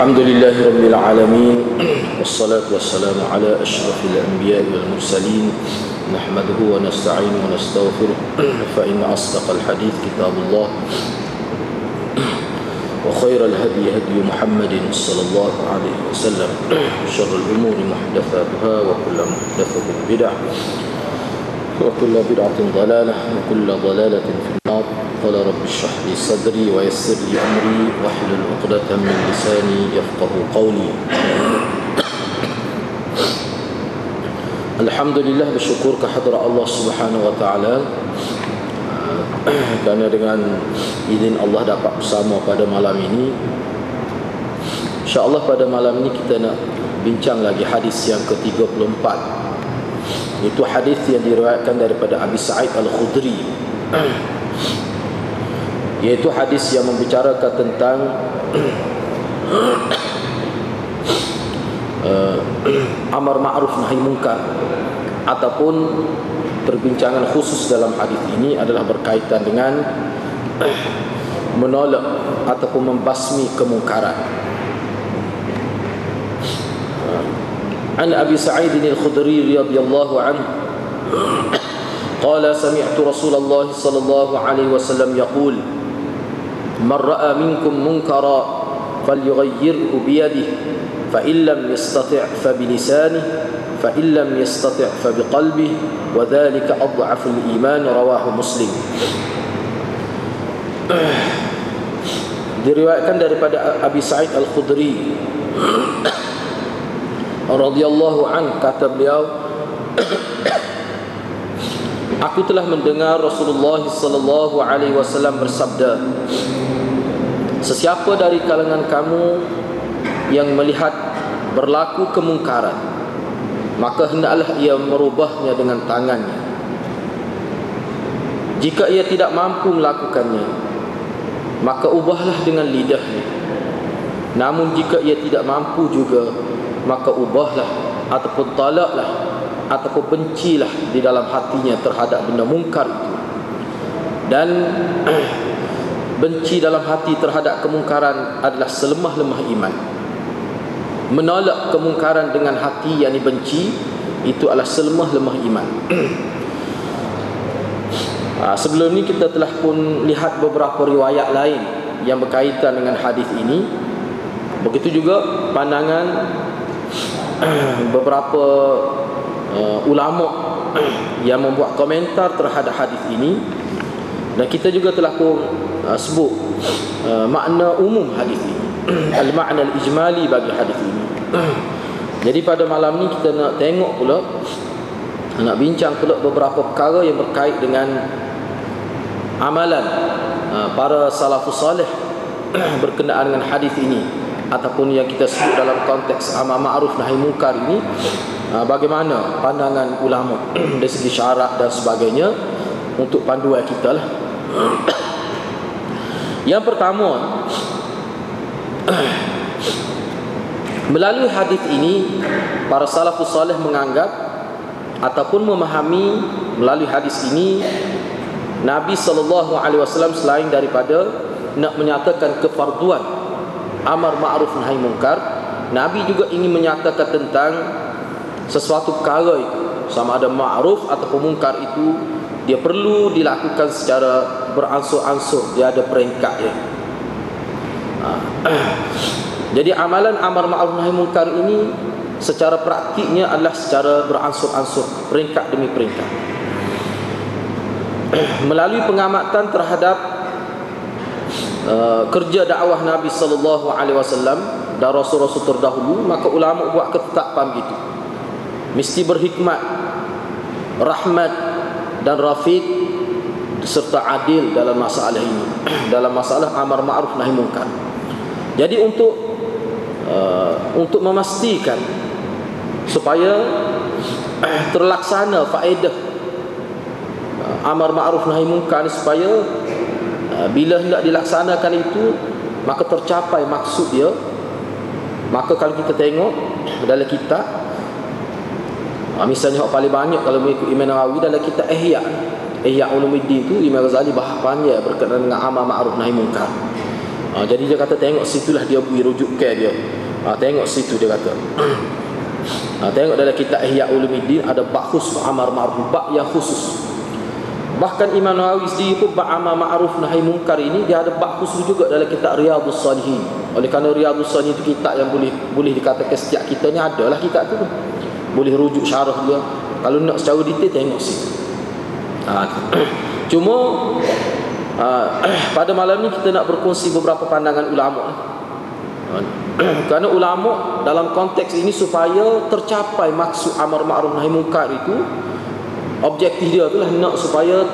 الحمد لله رب العالمين والصلاة والسلام على أشرف الأنبياء والمرسلين نحمده ونستعين ونستغفره فإن أصدق الحديث كتاب الله وخير الهدي هدي محمد صلى الله عليه وسلم شر الأمور محدثاتها وكل محدثة بدعة وكل بدعة ضلالة وكل ضلالة في النار. قال رب اشرح لي صدري ويسر لي أمري واحلل عقدة من لساني يفقه قولي. Alhamdulillah, bersyukur kehadrat Allah Subhanahu wa taala kerana dengan izin Allah dapat bersama pada malam ini. InsyaAllah pada malam ini kita nak bincang lagi hadis yang ke-34. Itu hadis yang diriwayatkan daripada Abi Sa'id Al-Khudri, iaitu hadis yang membicarakan tentang amar ma'ruf nahi munkar, ataupun perbincangan khusus dalam hadis ini adalah berkaitan dengan menolak ataupun membasmi kemungkaran. An Abi Sa'id Al-Khudri radhiyallahu anhu qala sami'tu Rasulullah sallallahu alaihi wasallam yaqul man ra'a minkum munkara falyughayyirhu bi yadihi fa in lam yastati' fa bi lisanihi fa in lam yastati' fa bi qalbihi wa dhalika adhafu al-iman, rawahu Muslim. Diriwayatkan daripada Abi Sa'id Al-Khudri radhiyallahu anhu, kata beliau, aku telah mendengar Rasulullah sallallahu alaihi wasallam bersabda, sesiapa dari kalangan kamu yang melihat berlaku kemungkaran, maka hendaklah ia merubahnya dengan tangannya. Jika ia tidak mampu melakukannya, maka ubahlah dengan lidahnya. Namun jika ia tidak mampu juga, maka ubahlah ataupun talaklah ataupun bencilah di dalam hatinya terhadap benda mungkar itu. Dan benci dalam hati terhadap kemungkaran adalah selemah-lemah iman. Menolak kemungkaran dengan hati yang dibenci itu adalah selemah-lemah iman. Sebelum ini kita telah pun lihat beberapa riwayat lain yang berkaitan dengan hadis ini. Begitu juga pandangan beberapa ulama yang membuat komentar terhadap hadis ini. Dan kita juga telah pun sebut makna umum hadis ini, al-makna al-ijmali bagi hadis ini. Jadi pada malam ni kita nak tengok pula, nak bincang pula beberapa perkara yang berkait dengan amalan para salafus salih berkenaan dengan hadis ini, ataupun yang kita sebut dalam konteks amar ma'ruf nahi munkar ini. Bagaimana pandangan ulama dari segi syarak dan sebagainya untuk panduan kita lah. Yang pertama, melalui hadis ini para salafus salih menganggap ataupun memahami melalui hadis ini Nabi SAW selain daripada nak menyatakan kefarduan amar ma'ruf nahi munkar, Nabi juga ingin menyatakan tentang sesuatu perkara itu, sama ada ma'ruf ataupun munkar itu, dia perlu dilakukan secara beransur-ansur, dia ada peringkatnya. Jadi amalan amar ma'ruf nahi munkar ini secara praktiknya adalah secara beransur-ansur, peringkat demi peringkat. Melalui pengamatan terhadap kerja dakwah Nabi sallallahu alaihi wasallam dan rasul-rasul terdahulu, maka ulama buat ketetapan begitu. Mesti berhikmat, rahmat dan rafiq serta adil dalam masalah ini, dalam masalah amar ma'ruf nahi munkar. Jadi untuk memastikan supaya terlaksana faedah amar ma'ruf nahi munkar, supaya bila hendak dilaksanakan itu maka tercapai maksud dia, maka kalau kita tengok dalam kitab, misalnya yang paling banyak kalau mengikut Imam Nawawi dalam kitab Ihya Ulumuddin itu, Imam Ghazali bahas panjang berkenaan dengan amar ma'ruf nahi munkar. Jadi dia kata tengok situlah dia beri rujukan dia. Tengok situ dia kata. Tengok dalam kitab Ihya Ulumuddin ada bab khusus amar ma'ruf, bab yang khusus. Bahkan Imam Nawawi sendiri pun bab amar ma'ruf nahi munkar ini dia ada bab khusus juga dalam kitab Riyadhus Shalihin. Oleh kerana Riyadhus Shalihin itu kitab yang boleh dikatakan setiap kita ni adalah kitab tu. Boleh rujuk syarah dia. Kalau nak secara detail tengok situ. Cuma pada malam ni kita nak berkongsi beberapa pandangan ulama. Kerana ulama dalam konteks ini supaya tercapai maksud amar ma'ruf nahi munkar itu, objektif dia itulah nak supaya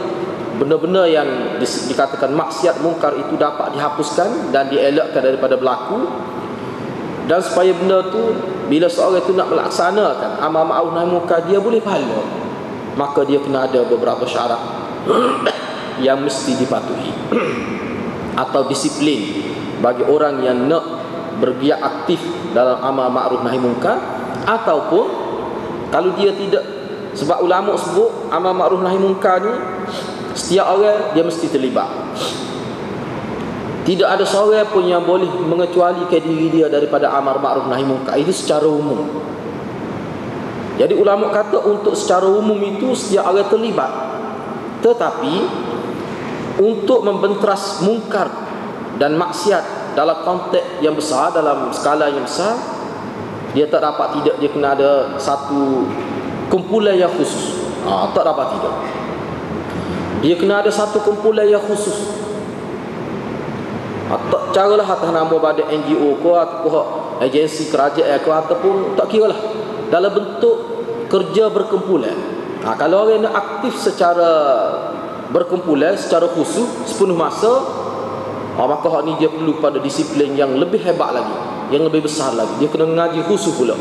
benda-benda yang dikatakan maksiat munkar itu dapat dihapuskan dan dielakkan daripada berlaku, dan supaya benda tu bila seorang itu nak melaksanakan amar ma'ruf nahi munkar dia boleh pahala, maka dia kena ada beberapa syarat yang mesti dipatuhi atau disiplin bagi orang yang nak bergiat aktif dalam amal ma'ruf nahi munkar. Ataupun kalau dia tidak, sebab ulama sebut amal ma'ruf nahi munkar ni setiap orang dia mesti terlibat. Tidak ada seorang pun yang boleh mengecualikan diri dia daripada amal ma'ruf nahi munkar. Itu secara umum. Jadi ulama kata untuk secara umum itu setiap orang terlibat. Tetapi untuk membenteras munkar dan maksiat dalam konteks yang besar, dalam skala yang besar, dia tak dapat tidak, dia kena ada satu kumpulan yang khusus. Tak dapat tidak, dia kena ada satu kumpulan yang khusus. Tak caralah atas nama badan NGO ke ataupun agensi kerajaan ke ataupun tak kira lah, dalam bentuk kerja berkumpulan. Kalau orang nak aktif secara berkumpulan, secara khusus sepenuh masa, maka hak ni dia perlu pada disiplin yang lebih hebat lagi, yang lebih besar lagi. Dia kena mengaji khusus pula,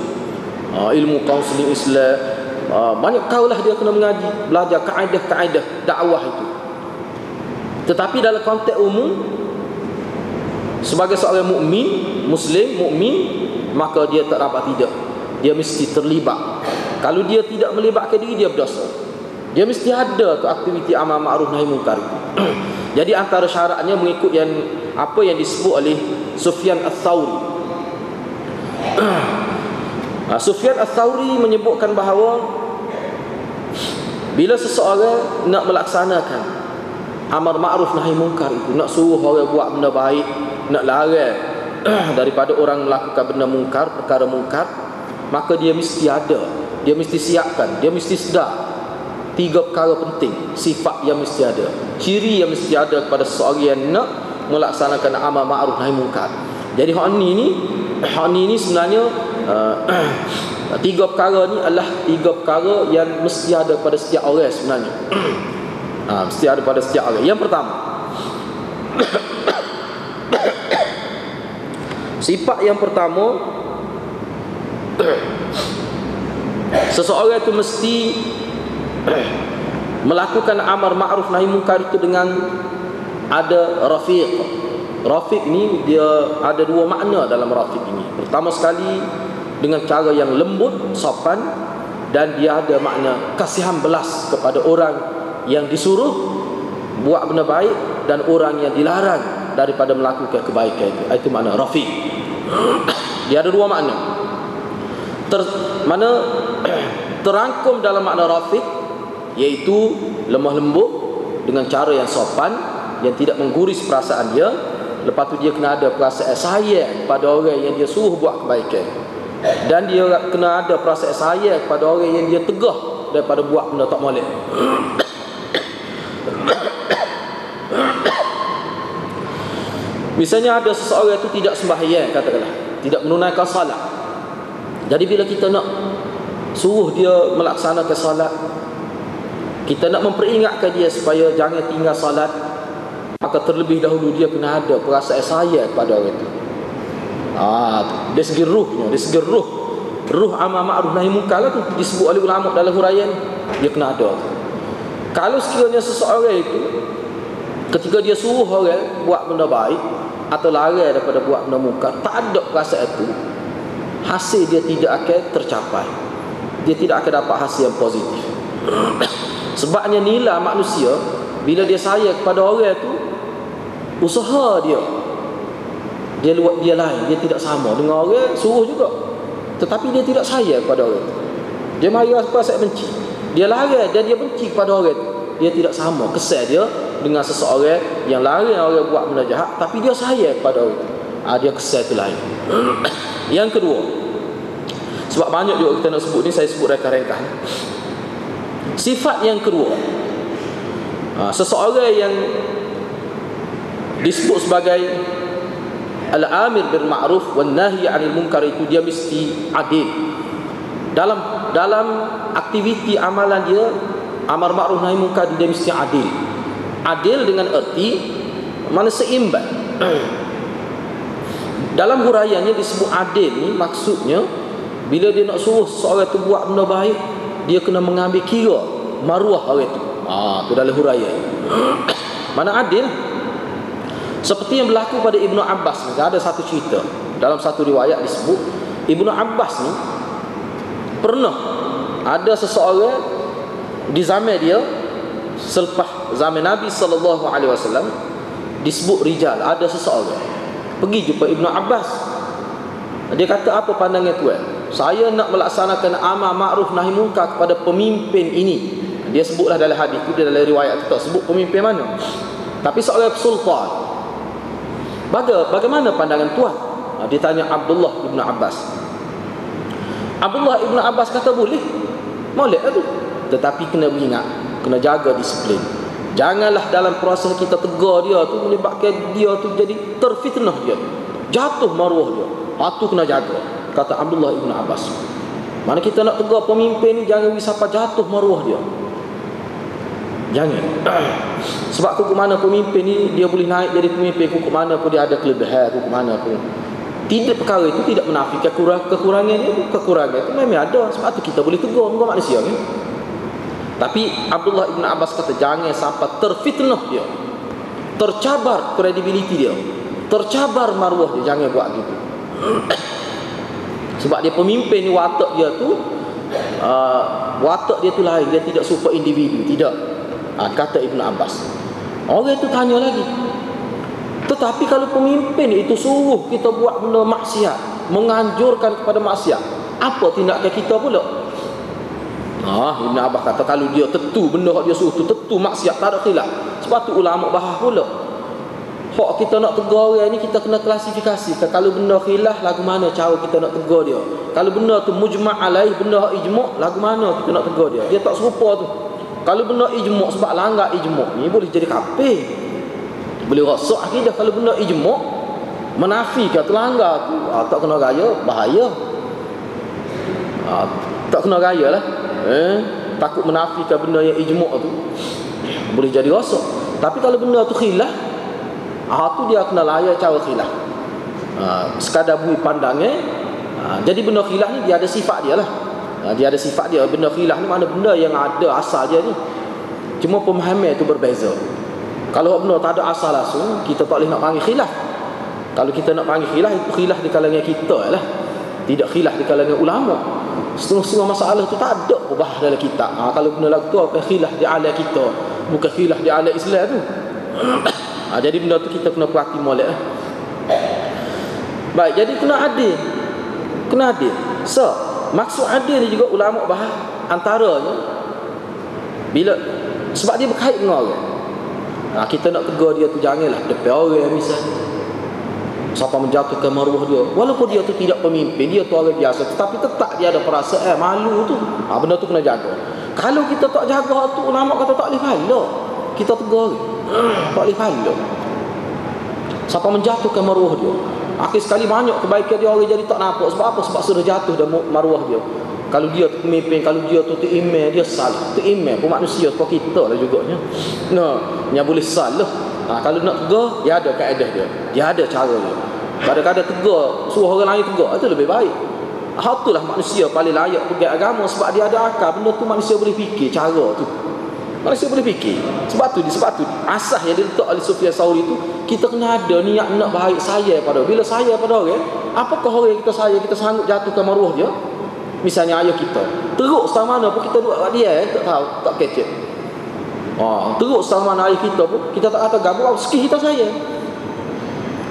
ilmu kaunseling Islam, banyak kau lah dia kena mengaji, belajar kaedah-kaedah dakwah itu. Tetapi dalam konteks umum, sebagai seorang mukmin, muslim, mukmin, maka dia tak dapat tidak, dia mesti terlibat. Kalau dia tidak melibatkan diri, dia berdosa. Dia mesti ada ke aktiviti amal ma'ruf nahi munkar. Jadi antara syaratnya mengikut yang apa yang disebut oleh Sufyan Ats-Tsauri. Sufyan Ats-Tsauri menyebutkan bahawa bila seseorang nak melaksanakan amar ma'ruf nahi munkar itu, nak suruh orang buat benda baik, nak larang daripada orang melakukan benda munkar, perkara munkar, maka dia mesti ada, dia mesti siapkan, dia mesti sedar 3 perkara penting, sifat yang mesti ada, ciri yang mesti ada kepada seseorang yang nak melaksanakan amal ma'ruf nahi munkar. Jadi hak ni sebenarnya 3 perkara ni adalah 3 perkara yang mesti ada pada setiap orang sebenarnya. Mesti ada pada setiap orang. Yang pertama, sifat yang pertama, seseorang itu mesti melakukan amar ma'ruf nahi munkar itu dengan ada rafiq. Rafiq ni dia ada 2 makna dalam rafiq ini. Pertama sekali dengan cara yang lembut, sopan, dan dia ada makna kasihan belas kepada orang yang disuruh buat benda baik dan orang yang dilarang daripada melakukan kebaikan itu. Itu makna rafiq. Dia ada 2 makna. Mana terangkum dalam makna rafiq, iaitu lemah lembut dengan cara yang sopan, yang tidak mengguris perasaan dia. Lepas tu dia kena ada perasaan sayang kepada orang yang dia suruh buat kebaikan, dan dia kena ada perasaan sayang kepada orang yang dia tegah daripada buat benda tak molek. Misalnya ada seseorang itu tidak sembahyang, katakanlah tidak menunaikan salat. Jadi bila kita nak suruh dia melaksanakan salat, kita nak memperingatkan dia supaya jangan tinggal salat, maka terlebih dahulu dia kena ada perasaan sayang pada orang itu. Dari segi ruhnya, dari segi ruh amal ma'ruf nahi munkar lah tu disebut oleh ulama dalam huraian, dia kena ada. Kalau sekiranya seseorang itu ketika dia suruh orang buat benda baik atau larang daripada buat benda munkar, tak ada perasaan itu, hasil dia tidak akan tercapai. Dia tidak akan dapat hasil yang positif. Sebabnya nilai manusia bila dia sayang kepada orang itu, usaha dia Dia lain, dia tidak sama dengan orang suruh juga, tetapi dia tidak sayang kepada orang itu. Dia marah sebab saya benci, dia larang dan dia benci kepada orang itu. Dia tidak sama kesan dia dengan seseorang yang larang orang buat benda jahat, tapi dia sayang kepada orang itu. Dia kesan itu lain. Yang kedua, sebab banyak juga kita nak sebut ni, saya sebut reka-reka. Sifat yang kedua, seseorang yang disebut sebagai al-amir bil ma'ruf wan nahi 'anil munkar, itu dia mesti adil dalam aktiviti amalan dia. Amar ma'ruf nahi munkar dia mesti adil. Adil dengan erti mana seimbang. Dalam huraiannya disebut adil ni, maksudnya bila dia nak suruh seorang tu buat benda baik, dia kena mengambil kira maruah orang tu. Tu dalam huraian. Mana adil? Seperti yang berlaku pada Ibnu Abbas. Ada satu cerita dalam satu riwayat disebut Ibnu Abbas ni pernah ada seseorang di zaman dia selepas zaman Nabi SAW, disebut rijal. Ada seseorang pergi jumpa Ibnu Abbas. Dia kata, apa pandangan tuan? Saya nak melaksanakan amar ma'ruf nahi munkar kepada pemimpin ini. Dia sebutlah dalam hadis itu, dalam riwayat itu tak sebut pemimpin mana, tapi seorang sultan. Bagaimana pandangan tuan? Dia tanya Abdullah ibn Abbas. Abdullah ibn Abbas kata, boleh tu, tetapi kena ingat, kena jaga disiplin. Janganlah dalam proses kita tegur dia tu menyebabkan dia tu jadi terfitnah, dia jatuh maruah dia. Tu kena jaga, kata Abdullah ibn Abbas. Mana kita nak tegur pemimpin ni, jangan wisapa jatuh maruah dia. Jangan. Sebab kuku mana pemimpin ni, dia boleh naik jadi pemimpin, kuku mana pun dia ada kelebihan, kuku mana pun. Tidak, perkara itu tidak menafikan kekurangan dia. Kekurangan itu memang ada. Sebab tu kita boleh tegur manusia kan. Tapi Abdullah ibn Abbas kata, jangan sampai terfitnah dia, tercabar kredibiliti dia, tercabar maruah dia. Jangan buat gitu. Sebab dia pemimpin ni, watak dia tu watak dia tu lain. Dia tidak super individu, tidak. Kata Ibn Abbas. Orang itu tanya lagi, tetapi kalau pemimpin itu suruh kita buat benda maksiat, menganjurkan kepada maksiat, apa tindakan kita pula? Ibn Abbas kata, kalau dia tentu benda dia suruh tu tentu maksiat, tak ada khilaf. Sebab tu ulama bahas pula, hak kita nak tegur orang ni, kita kena klasifikasi. Kalau benda khilaf, lagu mana cara kita nak tegur dia. Kalau benda tu mujma' alaih, benda ijma', lagu mana kita nak tegur dia. Dia tak serupa tu. Kalau benda ijma' sebab langgar ijma' ni, boleh jadi kafir, boleh rosak akidah. Kalau benda ijma' menafikan terlanggar tu, tak kena raya, bahaya. Tak kena raya lah. Takut menafikan benda yang ijma' tu, boleh jadi rosak. Tapi kalau benda tu khilaf, tu dia kena layak cara khilaf. Sekadar bui pandangnya. Jadi benda khilaf ni dia ada sifat dia lah. Dia ada sifat dia. Benda khilaf ni mana benda yang ada asal dia ni, cuma pemahaman itu berbeza. Kalau benda tak ada asal langsung, kita tak boleh nak panggil khilaf. Kalau kita nak panggil khilaf, itu khilaf di kalangan kita lah, tidak khilaf di kalangan ulama. Setengah-setengah masalah tu tak ada bahas dalam kitab. Kalau benda lagu tu, apa khilaf di ala kita, bukan khilaf di ala Islam tu. Jadi benda tu kita kena perhati molek. Baik, jadi kena adil. Kena adil. Maksud adil ni juga ulama bahas antaranya bila, sebab dia berkait dengan orang. Kita nak tegur dia tu, janganlah depan orang misalnya, siapa menjatuhkan maruah dia, walaupun dia tu tidak pemimpin, dia tu orang biasa, tetapi tetap dia ada perasaan malu tu. Benda tu kena jaga. Kalau kita tak jaga tu, ulama kata tak boleh pahala kita tegur orang. Tak boleh pahala. Siapa menjatuhkan maruah dia, akhir sekali banyak kebaikan dia orang jadi tak nampak. Sebab apa? Sebab sudah jatuh dah maruah dia. Kalau dia tu pemimpin, kalau dia tu imam, dia salah. Tu imam pun manusia seperti kita lah juganya. Yang boleh salah. Kalau nak tegur, dia ada kaedah dia, dia ada cara dia. Kadang-kadang tegur, suruh orang lain tegur, itu lebih baik. Itulah manusia paling layak pegang agama, sebab dia ada akal. Benda tu manusia boleh fikir cara tu. Manusia boleh fikir. Sebab tu asas yang diletak oleh Sufyan Tsauri tu, kita kena ada niat nak baik, sayang pada orang. Bila sayang pada orang, apakah orang yang kita sayang, kita sanggup jatuhkan maruah dia. Misalnya ayah kita, teruk sama mana pun kita duduk kat dia, tak tahu, tak kecek. Teruk sama mana ayah kita pun, kita tak kata gabuh, sekih kita sayang.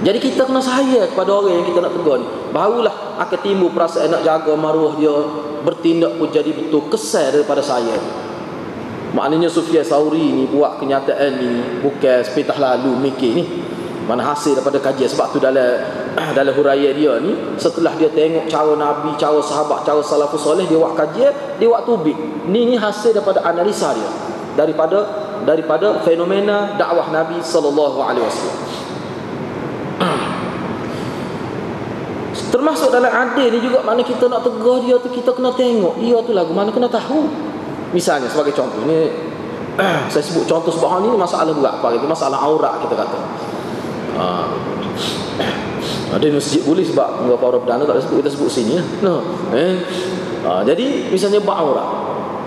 Jadi kita kena sayang kepada orang yang kita nak tegur ni. Barulah akan timbul perasaan nak jaga maruah dia, bertindak pun jadi betul kesal daripada saya. Maknanya Sufyan Tsauri ni buat kenyataan ni bukan sepatah lalu mikir ni. Mana hasil daripada kajian. Sebab tu dalam huraian dia ni, setelah dia tengok cara Nabi, cara sahabat, cara salafus soleh, dia buat kajian, dia buat tubik. Ni hasil daripada analisa dia daripada fenomena dakwah Nabi sallallahu alaihi wasallam. Termasuk dalam adil ni juga, mana kita nak tegur dia tu, kita kena tengok dia tu lagu mana, kena tahu. Misalnya sebagai contoh ni, saya sebut contoh sebab ni masalah berat apa gitu, masalah aurat kita kata. Ada masjid boleh sebab beberapa orang perdana tak sebut, kita sebut sini lah. Jadi misalnya bab aurat,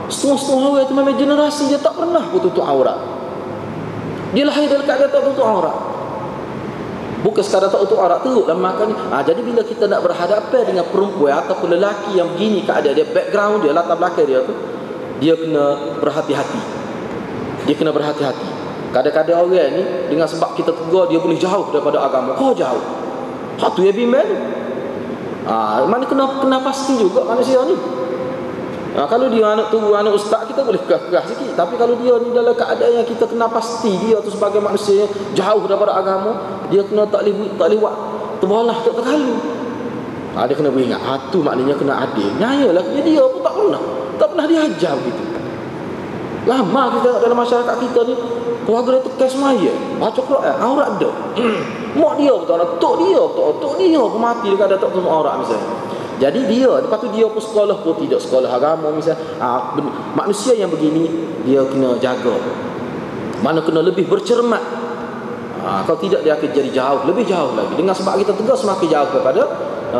setengah-setengah orang tu memang generasi dia tak pernah pun tutup aurat. Dia lahir dalam keadaan tak tutup aurat. Bukan sekadar tak tutup aurat teruk dalam makan. Jadi bila kita nak berhadapan dengan perempuan ataupun lelaki yang begini keadaan dia, background dia, latar belakang dia tu, dia kena berhati-hati. Dia kena berhati-hati. Kadang-kadang orang ni dengan sebab kita tegur dia boleh jauh daripada agama. Kau jauh. Satu yang bimbang. Mana kena pasti juga manusia ni. Kalau dia anak tunggu anak ustaz, kita boleh kerah sikit. Tapi kalau dia ni dalam keadaan yang kita kena pasti dia tu sebagai manusia yang jauh daripada agama, dia kena tak boleh buat terbalah, tak terlalu. Dia kena beringat. Tu maknanya kena adil. Nyayalah dia pun tak pernah diajar gitu. Lama kita dalam masyarakat kita ni, keluarga dia tekan semaya, baca Quran, aurat dah. Mak dia betul, tok dia pun mati dekat ada tak tutup aurat misalnya. Jadi dia, lepas tu dia pun sekolah pun tidak sekolah agama misalnya. Manusia yang begini dia kena jaga. Mana kena lebih bercermat. Kalau tidak dia akan jadi lebih jauh lagi. Dengan sebab kita tegas semakin jauh kepada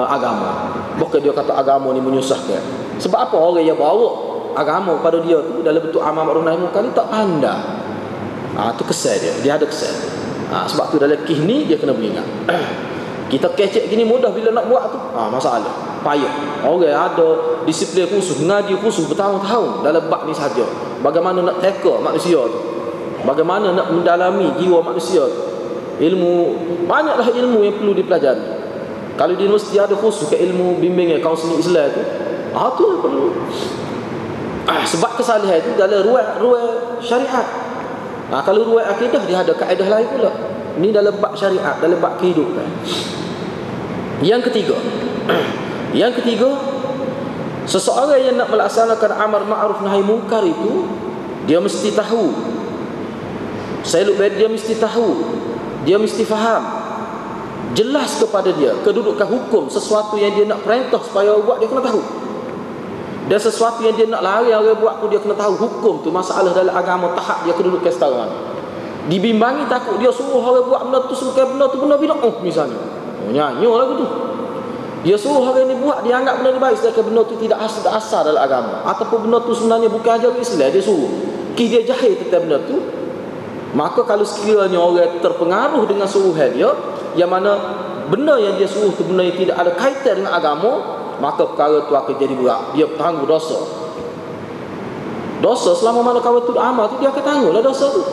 agama. Bukan dia kata agama ni menyusahkan. Sebab apa orang yang bawa agama pada dia tu dalam bentuk amal ma'ruf nahi munkar ni tak pandai. Tu kesal dia ada kesal. Sebab tu dalam kisah ni dia kena beringat. Kita kecek gini mudah bila nak buat tu, masalah, payah. Orang ada disiplin khusus, ngaji khusus bertahun-tahun dalam bab ni saja. Bagaimana nak tackle manusia tu, bagaimana nak mendalami jiwa manusia tu. Banyaklah ilmu yang perlu dipelajari. Kalau di universiti ada khusus ke ilmu bimbingan kaunseling Islam tu, tu perlu. Sebab kesalahan itu dalam ruang syariat. Kalau ruang akidah dia ada kaedah lain pula. Ini dalam bab syariat, dalam bab kehidupan. Yang ketiga, seseorang yang nak melaksanakan amar ma'ruf nahi munkar itu, dia mesti tahu. Dia mesti tahu. Dia mesti faham. Jelas kepada dia kedudukan hukum sesuatu yang dia nak perintah supaya orang buat, dia kena tahu. Dan sesuatu yang dia nak larang orang buat pun dia kena tahu hukum tu, masalah dalam agama tahap dia kedudukan setara mana. Dibimbangi takut dia suruh orang buat benda tu sebagai benda tu benda bid'ah misalnya. Nyanyo lagu tu. Dia suruh orang ni buat, dia anggap benda ni baik sedangkan benda tu tidak asal dalam agama, ataupun benda tu sebenarnya bukan ajaran Islam, dia suruh. Dia jahil tentang benda tu. Maka kalau sekiranya orang terpengaruh dengan suruhan dia, yang mana benda yang dia suruh tu benda yang tidak ada kaitan dengan agama, maka perkara tu akan jadi berat. Dia tangguh dosa. Dosa selama mana kawan tu amal tu, dia akan tangguhlah dosa tu.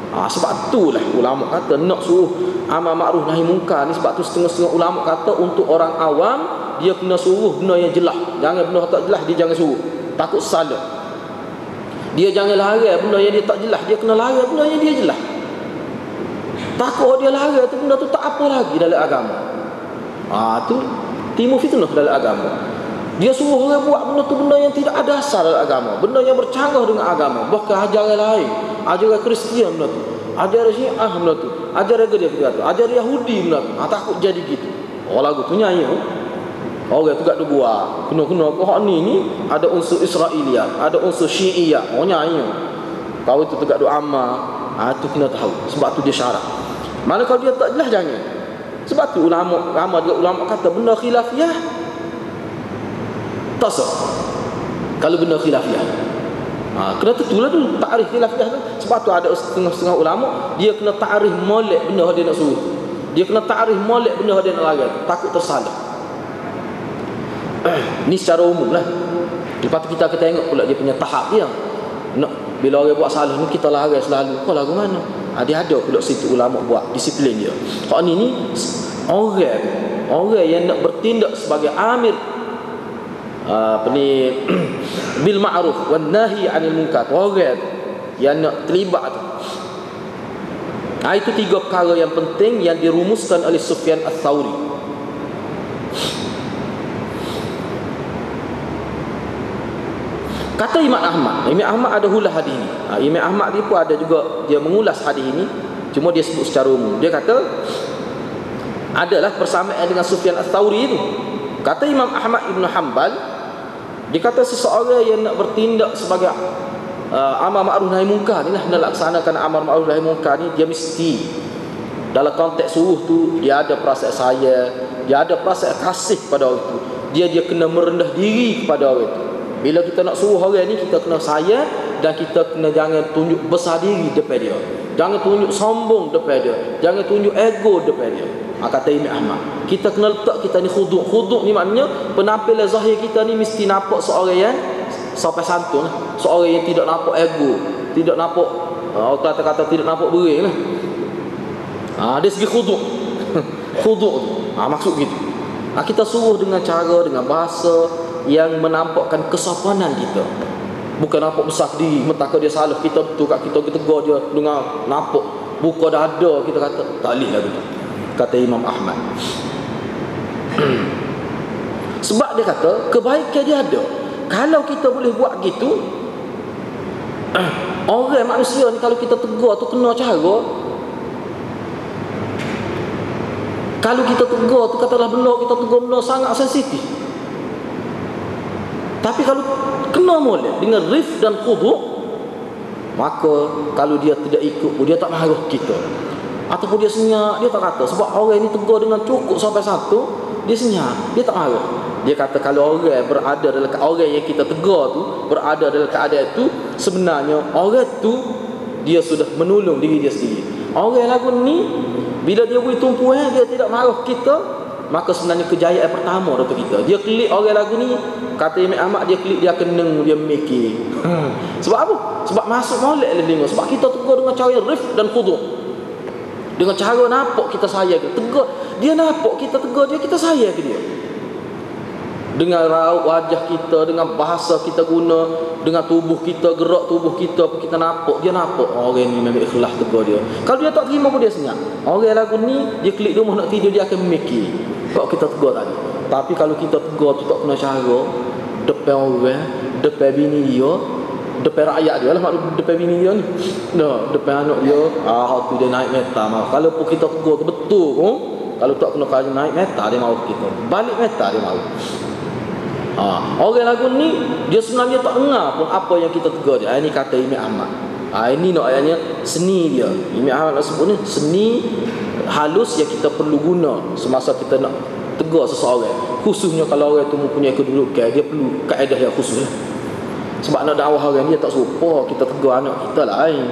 Sebab itulah ulama kata nak suruh amal ma'ruf nahi munkar ni. Sebab tu setengah-setengah ulama kata untuk orang awam dia kena suruh benda yang jelas. Jangan benda tak jelas dia jangan suruh, takut salah. Dia jangan larang benda yang dia tak jelas, dia kena larang benda yang dia jelas. Takut dia larang tu benda tu tak apa lagi dalam agama. Tu timbul fitnah dalam agama. Dia suruh orang buat benda tu benda yang tidak ada asal dalam agama, benda yang bercanggah dengan agama, bahkan ajaran lain, ajaran Kristian benda tu, ajaran Syiah benda tu, ajaran dia kata, ajaran Yahudi benda tu. Takut jadi gitu. Lagu tu nyanyi. Orang tu gak buat kena kau ni ada unsur Israiliyat, ada unsur Syiiyat. Nyanyi. Kau itu tegak doa amal. Tu kena tahu. Sebab tu dia syarat. Mana kalau dia tak jelas jangan. Sebab tu ulama kata benda khilafiyah tak sah. Kalau benda khilafiyah, kena tentulah dulu takrif khilafiyah tu. Sebab tu ada setengah-setengah ulama dia kena takrif molek benda dia nak suruh. Dia kena takrif molek benda dia nak larang. Takut tersalah. Ni secara umum lah. Lepas tu kita akan tengok pula dia punya tahap dia. Nak bila orang buat salah ni kita larang selalu. Kau lagu mana? Dia ada pula situ ulama buat disiplin dia. Kalau ni orang yang nak bertindak sebagai amir bil ma'ruf wan nahi 'anil munkar, orang yang nak terlibat tu. Itu 3 perkara yang penting yang dirumuskan oleh Sufyan Ats-Tsauri. Kata Imam Ahmad ada hulah hadis ni. Imam Ahmad ni pun ada juga dia mengulas hadis ini, cuma dia sebut secara umum. Dia kata adalah persamaan dengan Sufyan Ats-Tsauri itu. Kata Imam Ahmad Ibn Hanbal, dia kata seseorang yang nak bertindak sebagai amar ma'ruf nahi munkar ni lah, nak laksanakan amar ma'ruf nahi munkar ni, dia mesti dalam konteks suruh tu dia ada perasaan sayang, dia ada perasaan kasih pada orang itu. Dia kena merendah diri kepada orang itu. Bila kita nak suruh orang ni, kita kena sayang dan kita kena jangan tunjuk besar diri depan dia. Jangan tunjuk sombong depan dia. Jangan tunjuk ego depan dia. Kata Imam Ahmad, kita kena letak kita ni khuduk. Khuduk ni maknanya penampilan zahir kita ni mesti nampak seorang yang sopan santun lah. Seorang yang tidak nampak ego, tidak nampak kata-kata tidak nampak bering lah. Dia segi khuduk. Khuduk tu maksud gitu. Kita suruh dengan cara, dengan bahasa yang menampakkan kesopanan kita. Bukan nampak besar diri, mentaka dia salah, kita betul kat kita tegur dia dengan nampak buka dada, kita kata tak boleh lah gitu. Kata Imam Ahmad. Sebab dia kata kebaikan dia ada. Kalau kita boleh buat gitu, orang manusia ni kalau kita tegur tu kena cara. Kalau kita tegur tu katalah benar, kita tegur benar sangat sensitif. Tapi kalau kena molek dengan rif dan khuduk, maka kalau dia tidak ikut, dia tak marah kita, ataupun dia senyap, dia tak kata. Sebab orang ini tegur dengan cukup sampai satu, dia senyap, dia tak marah. Dia kata kalau orang berada dalam orang yang kita tegur tu berada dalam keadaan itu, sebenarnya orang tu dia sudah menolong diri dia sendiri. Orang lagu ni bila dia beri tumpuan, dia tidak marah kita, maka sebenarnya kejayaan pertama untuk kita. Dia klik orang lagu ni, kata Imam Ahmad, dia klik, dia kenang, dia mikir. Sebab apa? Sebab masuk molek lima. Sebab kita tegur dengan cara rif dan khuduk. Dengan cara nampak kita sayang ke. Tegur, dia nampak kita tegur dia, kita sayang ke dia. Dengan raut wajah kita, dengan bahasa kita guna, dengan tubuh kita, gerak tubuh kita, apa kita nampak, dia nampak orang ni memang ikhlas tegur dia. Kalau dia tak terima pun dia senyap. Orang lagu ni, dia klik rumah nak tidur, dia akan memikir kok kita tegur tadi. Tapi kalau kita tegur tu tak kena cara, depan orang, depan bini dia, depan rakyat dia lah, maksud depan bini dia ni, depan anak dia, tu dia naik meta. Kalau pun kita tegur tu betul pun, kalau tak kena kaya naik meta, dia mahu kita balik meta, dia mahu. Orang lagu ni dia sebenarnya tak dengar pun apa yang kita tegur dia. Ini kata Imam Ahmad. Ini nak ayatnya seni dia. Imam Ahmad nak sebut ni seni halus yang kita perlu guna semasa kita nak tegur seseorang. Khususnya kalau orang tu mempunyai kedudukan, dia perlu kaedah yang khusus. Sebab nak dakwah orang dia tak serupa. Kita tegur anak kita lain,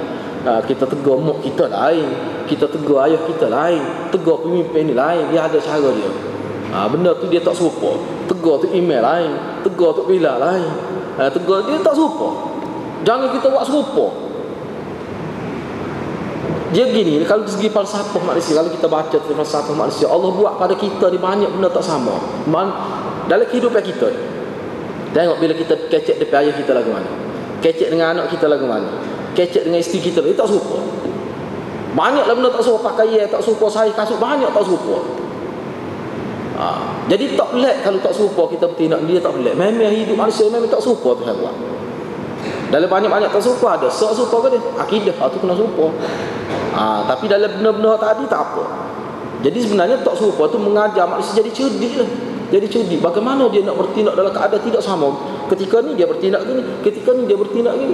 kita tegur mak kita lain, kita tegur ayah kita lain, tegur pemimpin ni lain. Dia ada cara dia. Benda tu dia tak serupa. Tegur tu email lain, tegur tu bila lain, tegur dia tak serupa. Jangan kita buat serupa. Dia gini, kalau dari segi falsafah manusia, kalau kita baca falsafah manusia, Allah buat pada kita ni banyak benda tak sama dalam kehidupan kita. Tengok bila kita kecek depan ayah kita lagu mana, kecek dengan anak kita lagu mana, kecek dengan isteri kita, dia tak serupa. Banyaklah benda tak serupa. Pakaian tak serupa, saya kasut banyak tak serupa. Jadi tak pelik kalau tak serupa kita bertindak dia, tak pelik. Memang hidup manusia memang tak serupa tu buat. Dalam banyak-banyak tak serupa ada. Serupa ke dia? Akidah tu kena serupa. Tapi dalam benda-benda tadi tak apa. Jadi sebenarnya tak serupa tu mengajar manusia jadi cerdik lah. Jadi cerdik. Bagaimana dia nak bertindak dalam keadaan tidak sama. Ketika ni dia bertindak gini, ketika ni dia bertindak gini.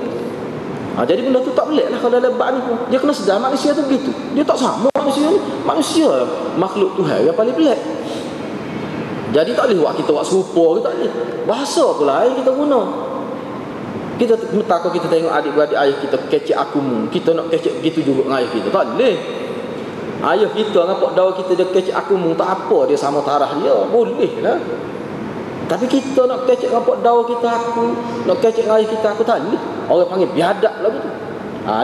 Jadi benda tu tak pelik lah kalau dalam bab ni pun. Dia kena sedar manusia tu begitu. Dia tak sama manusia ni. Manusia makhluk Tuhan yang paling pelik. Jadi tak boleh buat kita buat serupa, kita tak boleh. Bahasa pun lain kita guna. Kita takut kita tengok adik-beradik ayah kita kecek akumu, kita nak kecek begitu juga dengan ayah kita. Tak boleh. Ayah kita nampak dawa kita dia kecek akumu, tak apa dia sama tarah dia, boleh lah. Tapi kita nak kecek nampak dawa kita aku, nak kecek dengan ayah kita aku, tak boleh. Orang panggil biadab lah begitu.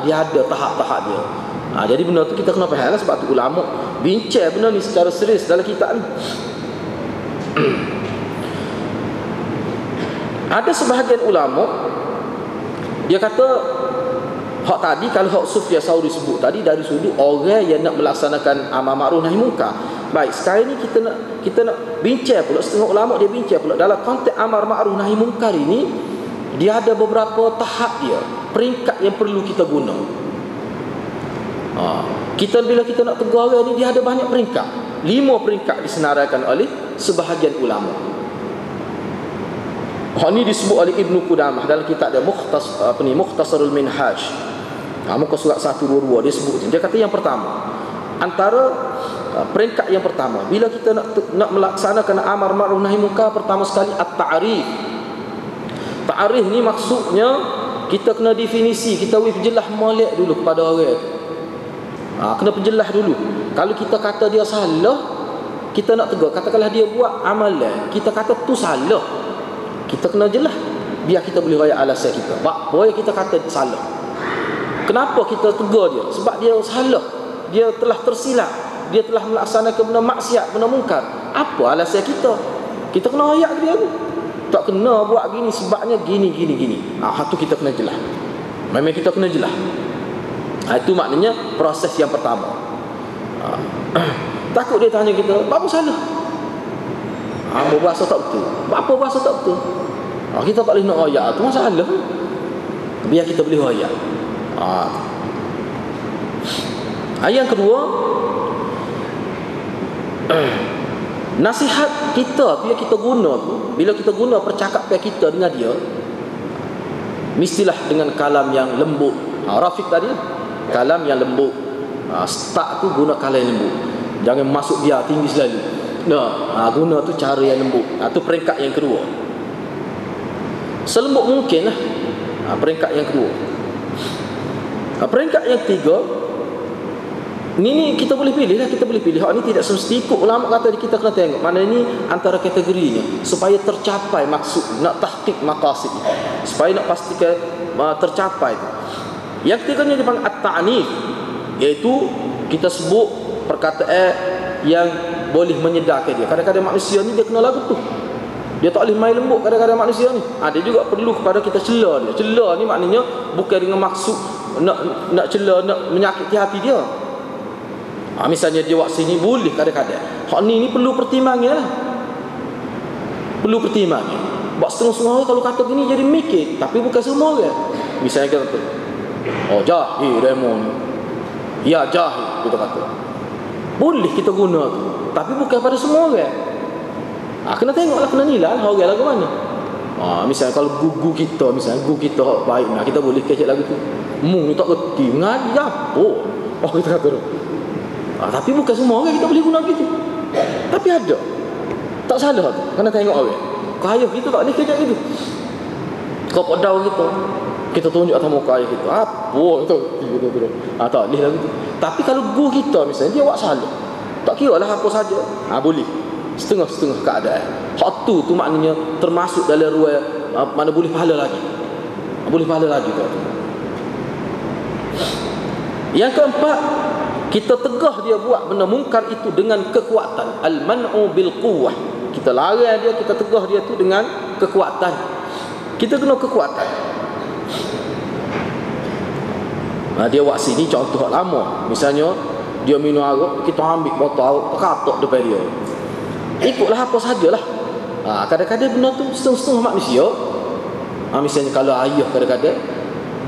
Dia ada tahap-tahap dia. Jadi benda tu kita kena faham lah, sebab tu ulama bincang benda ni secara serius dalam kitab ni. Ada sebahagian ulama dia kata hak tadi, kalau hak Sufyan Tsauri sebut tadi dari sudut orang yang nak melaksanakan amar ma'ruf nahi munkar. Baik, sekarang ni kita nak bincang pula, setengah ulama dia bincang pula dalam konteks amar ma'ruf nahi munkar ini, dia ada beberapa tahap dia, peringkat yang perlu kita guna. Kita bila kita nak tegur orang ni, dia ada banyak peringkat. 5 peringkat disenaraikan oleh sebahagian ulama. Hal ni disebut oleh Ibnu Qudamah dalam kitab dia Mukhtasarul Minhaj. Muka surat 122 dia sebut. Dia kata yang pertama, antara peringkat yang pertama, bila kita nak melaksanakan amar ma'ruf nahi munkar, pertama sekali at-ta'rif. Ta'rif ni maksudnya kita kena definisi, kita jelas molek dulu kepada orang. Kena perjelas dulu. Kalau kita kata dia salah, kita nak tegur, katakanlah dia buat amalan, kita kata tu salah, kita kena jelas, biar kita boleh raya alasan kita. Boleh kita kata salah. Kenapa kita tegur dia? Sebab dia salah, dia telah tersilap, dia telah melaksanakan benda maksiat, benda mungkar. Apa alasan kita? Kita kena raya dia tu. Tak kena buat gini sebabnya gini. Tu kita kena jelas. Memang kita kena jelas. Itu maknanya proses yang pertama. Takut dia tanya kita, apa salah? Bahasa tak betul. Apa bahasa tak betul? Kita tak boleh nak royak, tu masalah. Biar kita boleh royak. Yang kedua, nasihat kita tu yang kita guna tu, bila kita guna percakapan kita dengan dia, mestilah dengan kalam yang lembut. Rafiq tadi, kalam yang lembut. Start tu guna kalam yang lembut. Jangan masuk dia tinggi selalu. Guna tu cara yang lembut. Tu peringkat yang kedua. Selembut mungkin lah. Peringkat yang kedua. Peringkat yang ketiga, ni kita boleh pilih lah. Kita boleh pilih. Hak ni tidak semesti ikut ulama kata, kita kena tengok mana ni antara kategorinya, supaya tercapai maksud, nak tahqiq maqasid, supaya nak pastikan tercapai. Yang ketiganya dipanggil at-ta'nif, iaitu kita sebut perkataan yang boleh menyedarkan dia. Kadang-kadang manusia ni dia kena lagu tu, dia tak boleh main lembut kadang-kadang manusia ni. Dia juga perlu kepada kita cela dia. Cela ni maknanya bukan dengan maksud nak cela, nak menyakiti hati dia. Misalnya dia buat sini, boleh kadang-kadang. Hak ni perlu pertimbangan lah. Perlu pertimbangan. Buat setengah-setengah orang kalau kata gini jadi mikir, tapi bukan semua orang. Misalnya kita kata, jahil Raymond, ya jahil, kita kata. Boleh kita guna tu, tapi bukan pada semua orang. Kena tengoklah, kena nilai lah orang lagu mana. Misalnya kalau guru kita, baik, kita boleh kecek lagu tu. Ni tak kerti mengaji apa? Kita kata tu. Tapi bukan semua orang kita boleh guna gitu. Tapi ada. Tak salah tu. Kena tengok orang. Kaya kita tak boleh kecek gitu. Kau podau kita tunjuk atas muka ayah kita. Apa kita kerti. Tak boleh lah gitu. Tapi kalau guru kita misalnya, dia buat salah, tak kira lah apa saja. Boleh. Setengah-setengah keadaan. Hak tu maknanya termasuk dalam ruang mana boleh pahala lagi. Boleh pahala lagi tu. Yang keempat, kita tegah dia buat benda mungkar itu dengan kekuatan. Al-man'u bil quwwah. Kita larang dia, kita tegah dia tu dengan kekuatan. Kita kena kekuatan. Dia buat sini contoh lama. Misalnya dia minum arak, kita ambil botol arak, katok depan dia. Ikutlah apa sajalah. Kadang-kadang benda tu setengah-setengah manusia. Misalnya kalau ayah kadang-kadang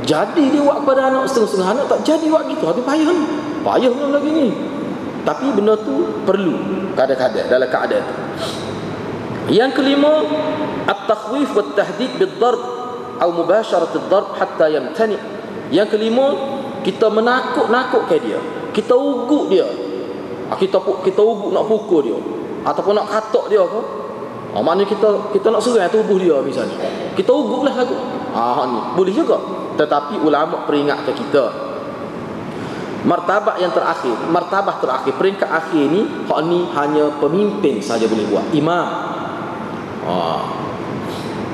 jadi dia buat kepada anak, setengah-setengah anak tak jadi buat gitu. Tapi payah belum lagi ni. Tapi benda tu perlu kadang-kadang dalam keadaan tu. Yang kelima, at-takhwif wa at-tahdid bid-darb atau mubasyarat ad-darb hatta yamtani. Yang kelima, kita menakut-nakutkan dia. Kita ugut dia. Kita ugut nak pukul dia, ataupun nak katok dia ke. Maknanya kita nak serang tubuh dia misalnya. Kita ugutlah lagu. Ni boleh juga. Tetapi ulama peringatkan kita, martabat terakhir, peringkat akhir ni, hak ni hanya pemimpin saja boleh buat, imam.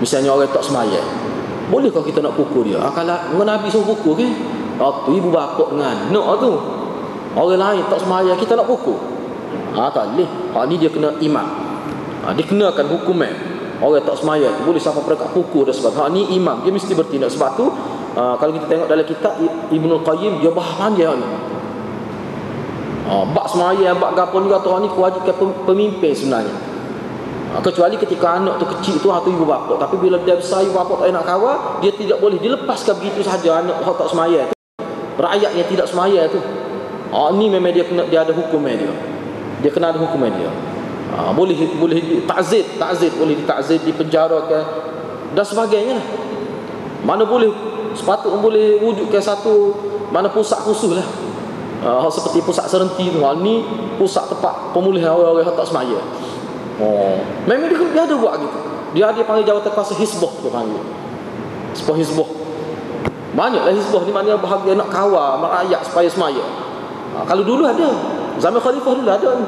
Misalnya orang tak semayang, boleh kau kita nak pukul dia? Kalau Nabi suruh pukul ke? Tu ibu bapa dengan nak tu. Orang lain tak semaya kita nak pukul. Tak boleh. Hak ni dia kena imam. Dia kenakan hukuman. Orang tak semaya tu boleh sampai peringkat pukul dan sebagainya. Hak ni imam, dia mesti bertindak. Sebab tu kalau kita tengok dalam kitab Ibnul Qayyim, dia bahas panjang ni. Bab semaya, bab gapo ni kata ni kewajipan pemimpin sebenarnya. Kecuali ketika anak tu kecil tu atau ibu bapa. Tapi bila dia besar, ibu bapa tak nak kawal, dia tidak boleh dilepaskan begitu saja anak hak tak semaya tu. Rakyat yang tidak semaya tu. Ni memang dia kena, dia ada hukumnya dia. Dia kena ada hukumnya dia. Boleh takzir boleh ditakzir, dipenjarakan dan sebagainya. Mana boleh sepatutnya boleh wujudkan satu mana pusat khusus lah. Seperti pusat serenti tu. Ni pusat tempat pemulihan orang-orang tak semaya. Memang dia ada buat gitu. Dia ada panggil jawatan kuasa hizbah, dia panggil hizbah. Banyaklah hizbah ni, maknanya bahagia nak kawal rakyat supaya semaya. Kalau dulu ada, zaman khalifah dulu ada ni.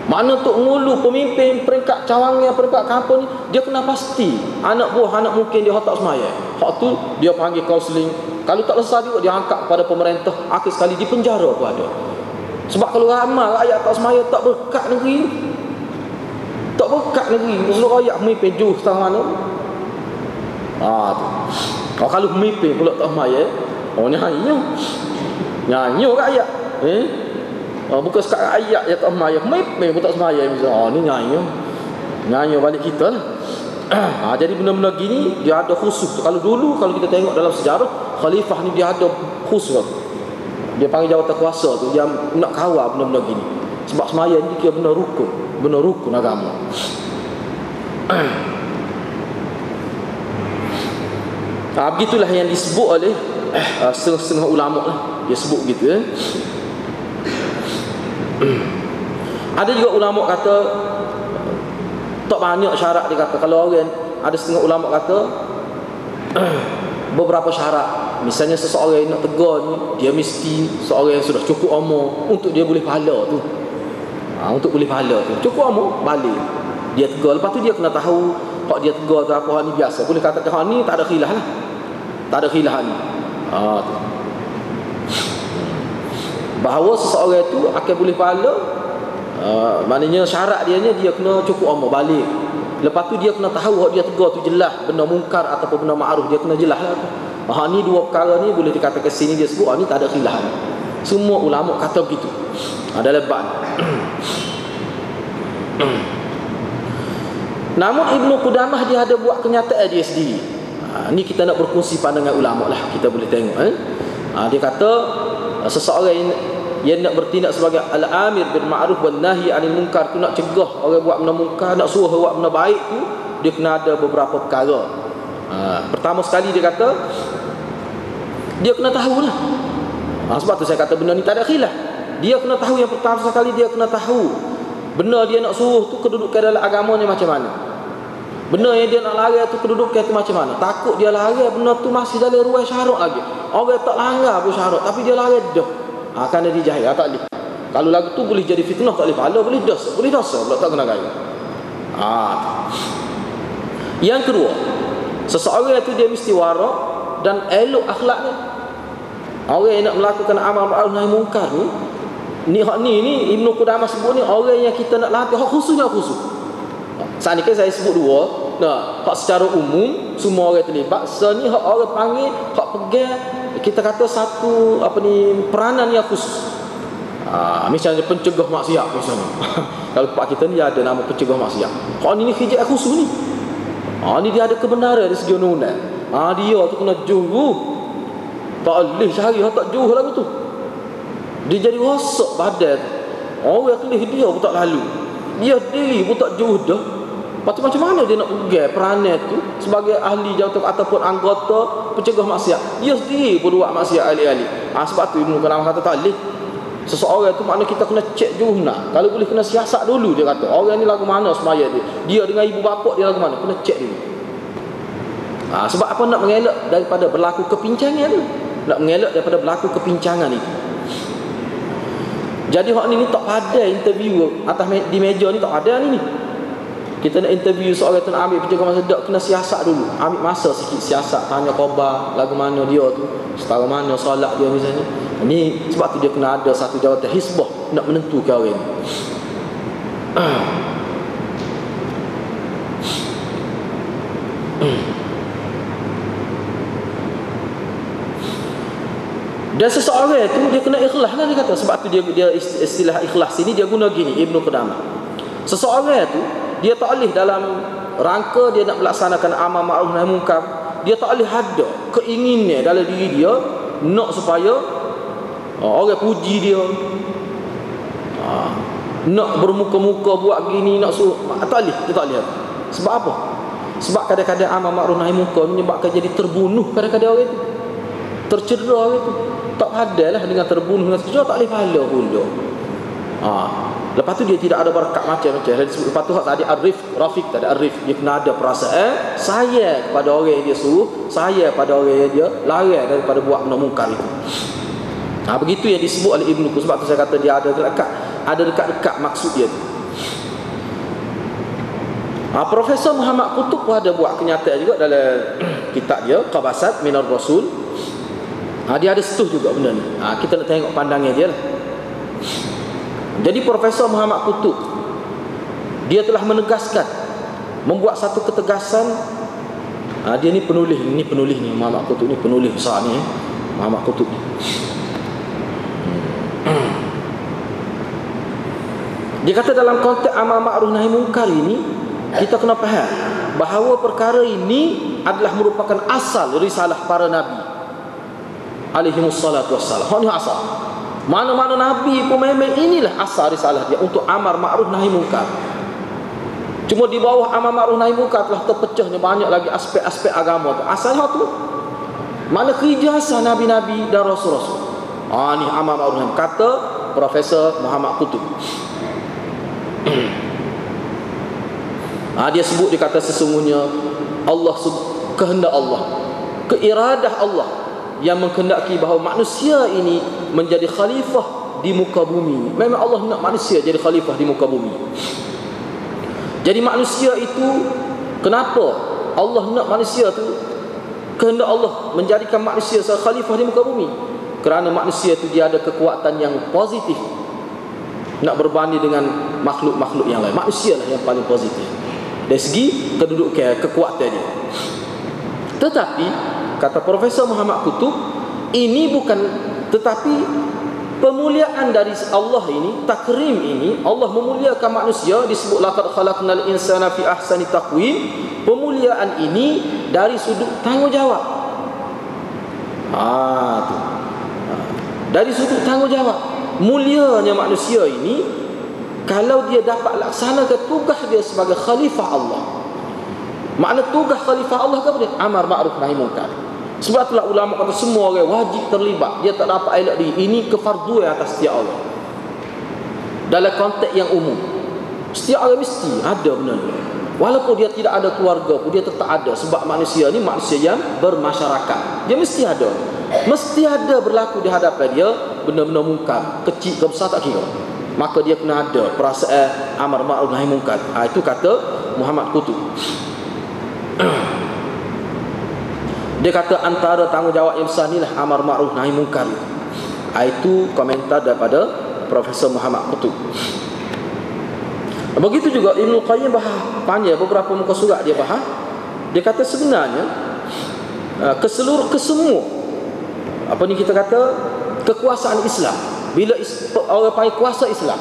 Mana tok ngulu pemimpin peringkat cawangnya, peringkat kampung ni, dia kena pasti anak buah, anak mungkin dia tak semaya. Hak tu dia panggil kaunseling. Kalau tak lesar juga dia angkat kepada pemerintah, akhir sekali di penjara pun ada. Sebab kalau ramai rakyat tak semaya, tak berkat negeri. Tak berkat negeri. Kalau rakyat pemimpin juh setengah mana. Tu. Kalau pemimpin pula tak semaya, nyanyi rakyat. Bukan sekat rakyat yang tak semaya, pemimpin pun tak semaya misalnya. Ni nyanyi balik kita lah. Jadi benda-benda gini dia ada khusus. Kalau dulu, kalau kita tengok dalam sejarah, khalifah ni dia ada khusus. Dia panggil jawatan kuasa tu, dia nak kawal benda-benda gini. Sebab semaya ni kira benda rukun agama. Begitulah yang disebut oleh setengah-setengah ulama lah. Dia sebut gitu. Ada juga ulama kata tak banyak syarat. Dia kata kalau orang, ada setengah ulama kata beberapa syarat. Misalnya seseorang yang nak tegur ni, dia mesti seorang yang sudah cukup umur untuk dia boleh pahala tu. Untuk boleh pahala tu cukup umur, balik dia tegur. Lepas tu dia kena tahu hak dia tegur tu apa, hak ni biasa. Boleh kata hak ni tak ada khilaf lah. Tak ada khilaf ni. Tu. Bahawa seseorang itu akan boleh pahala, maknanya syarat dia kena cukup umur, balik. Lepas tu dia kena tahu hak dia tegur tu jelas, benda mungkar ataupun benda ma'ruf, dia kena jelas lah tu. Ni dua perkara ni boleh dikatakan sini dia sebut ni tak ada khilaf. Semua ulama kata begitu. Ada lebat. Namun Ibnu Qudamah dia ada buat kenyataan dia sendiri. Ni kita nak berkongsi pandangan ulama lah, kita boleh tengok. Dia kata seseorang yang nak bertindak sebagai al-amir bil ma'ruf wan nahi 'anil munkar tu, nak cegah orang buat benda munkar, nak suruh buat benda baik tu, dia kena ada beberapa perkara. Pertama sekali dia kata dia kena tahulah. Sebab tu saya kata benda ni tak ada khilaf. Dia kena tahu, yang pertama sekali dia kena tahu benda dia nak suruh tu kedudukan dalam agama ni macam mana. Benda yang dia nak larang tu kedudukan tu macam mana. Takut dia larang benda tu masih dalam ruang syarak lagi. Orang tak langgar pun syarak, tapi dia larang dah. Kerana dia jahil, tak boleh. Kalau lagu tu boleh jadi fitnah, tak boleh pahala, boleh dosa pula tak kena gaya. Yang kedua, seseorang itu dia mesti warak dan elok akhlaknya. Orang yang nak melakukan amal ma'ruf nahi munkar ni Ibnu Qudamah sebut ni, orang yang kita nak latih hak khususnya khusus. Saat ni kan saya sebut dua. Hak secara umum semua orang terlibat. Ni hak orang panggil, hak pegang, kita kata satu peranan yang khusus. Misalnya pencegah maksiat misalnya. Kalau pak kita ni ada nama pencegah maksiat. Hak ni hijab khusus ni. Ni dia ada kebenaran dari segi undang-undang. Dia tu kena juruh. Tak boleh cari hak tak juruh lagu tu. Dia jadi rosak badan. Orang tulis dia pun tak lalu. Dia sendiri pun tak juruh dah. Lepas tu macam mana dia nak pegang peranan tu sebagai ahli jawatan ataupun anggota pencegah maksiat. Dia sendiri pun buat maksiat ahli-ahli. Sebab tu Ibnu Qudamah kata tak boleh. Seseorang tu makna kita kena cek juruh nak. Kalau boleh kena siasat dulu, dia kata. Orang ni lagu mana semaya dia. Dia dengan ibu bapa dia lagu mana. Kena cek dulu. Sebab apa? Nak mengelak daripada berlaku kepincangan tu. Nak mengelak daripada berlaku kepincangan itu. Jadi hak ni tak ada interview atas di meja ni, tak ada ni. Kita nak interview seorang tu, nak ambil penjaga masa dak, kena siasat dulu. Ambil masa sikit siasat, tanya khabar lagu mana dia tu, setara mana solat dia misalnya. Ini sebab tu dia kena ada satu jawatan hisbah nak menentukan orang ni. Dan seseorang tu dia kena ikhlas lah, dia kata. Sebab tu dia istilah ikhlas sini dia guna gini, Ibnu Qudamah. Seseorang tu dia tak boleh dalam rangka dia nak melaksanakan amal ma'ruf nahi munkar, dia tak boleh ada keinginan dalam diri dia nak supaya orang puji dia, nak bermuka-muka buat gini, nak suruh. Tak boleh, dia tak boleh. Sebab apa? Sebab kadang-kadang amal ma'ruf nahi munkar menyebabkan jadi terbunuh kadang-kadang orang itu, tercedera orang itu. Tak padahlah dengan terbunuh, dengan tercedera tak boleh pahala pula. Lepas tu dia tidak ada berkat macam-macam. Lepas tu tadi arif, rafiq tadi arif, dia kena ada perasaan sayang kepada orang yang dia suruh, sayang pada orang yang dia larang daripada buat benda mungkar itu. Begitu yang disebut oleh Ibnu Qudamah. Sebab tu saya kata dia ada dekat maksud dia tu. Profesor Muhammad Qutub pun ada buat kenyataan juga dalam kitab dia Qabasat Minar Rasul. Dia ada setuh juga benda ni. Kita nak tengok pandangan dia lah. Jadi Profesor Muhammad Qutub dia telah menegaskan, membuat satu ketegasan. Dia ni penulis ni Muhammad Qutub ni, penulis besar ni Muhammad Qutub ni. Dia kata dalam konteks amal ma'ruf nahi munkar ini, kita kena faham bahawa perkara ini adalah merupakan asal risalah para nabi alaihimussalatu wassalam. Ini asal. Mana-mana nabi pun memang inilah asal risalah dia untuk amar ma'ruf nahi munkar. Cuma di bawah amar ma'ruf nahi munkar telah terpecahnya banyak lagi aspek-aspek agama tu. Asalnya tu mana keijazah nabi-nabi dan rasul-rasul. Ni amar ma'ruf nahi, kata Profesor Muhammad Qutub. Dia sebut, dia kata sesungguhnya Allah, kehendak Allah, keiradah Allah yang menghendaki bahawa manusia ini menjadi khalifah di muka bumi. Memang Allah nak manusia jadi khalifah di muka bumi. Jadi manusia itu, kenapa Allah nak manusia tu, kehendak Allah menjadikan manusia sebagai khalifah di muka bumi? Kerana manusia itu dia ada kekuatan yang positif nak berbanding dengan makhluk-makhluk yang lain. Manusia lah yang paling positif dari segi kedudukan, kekuatan dia. Tetapi kata Profesor Muhammad Qutub, ini bukan, tetapi pemuliaan dari Allah ini, takrim ini, Allah memuliakan manusia, disebut laqad khalaqnal insana fi ahsani taqwim. Pemuliaan ini dari sudut tanggungjawab. Dari sudut tanggungjawab. Mulianya manusia ini kalau dia dapat laksanakan tugas dia sebagai khalifah Allah. Makna tugas khalifah Allah ke apa? Amar ma'ruf nahi munkar. Sebab itulah ulama kata semua orang wajib terlibat. Dia tak dapat elak diri. Ini kefarduan atas setiap orang. Dalam konteks yang umum, setiap orang mesti ada benda ni. Walaupun dia tidak ada keluarga pun, dia tetap ada. Sebab manusia ni manusia yang bermasyarakat. Dia mesti ada. Mesti ada berlaku di hadapan dia benda-benda mungkar, kecil ke besar tak kira. Maka dia kena ada perasaan amar ma'ruf nahi munkar. Itu kata Muhammad Qutub. Dia kata antara tanggungjawab yang besar inilah amar ma'ruf nahi munkar. Itu komentar daripada Profesor Muhammad Qutub. Begitu juga Ibnu Qayyim bahas panjang beberapa muka surat dia bahas. Dia kata sebenarnya kesemua apa ni kita kata kekuasaan Islam, bila orang panggil kuasa Islam,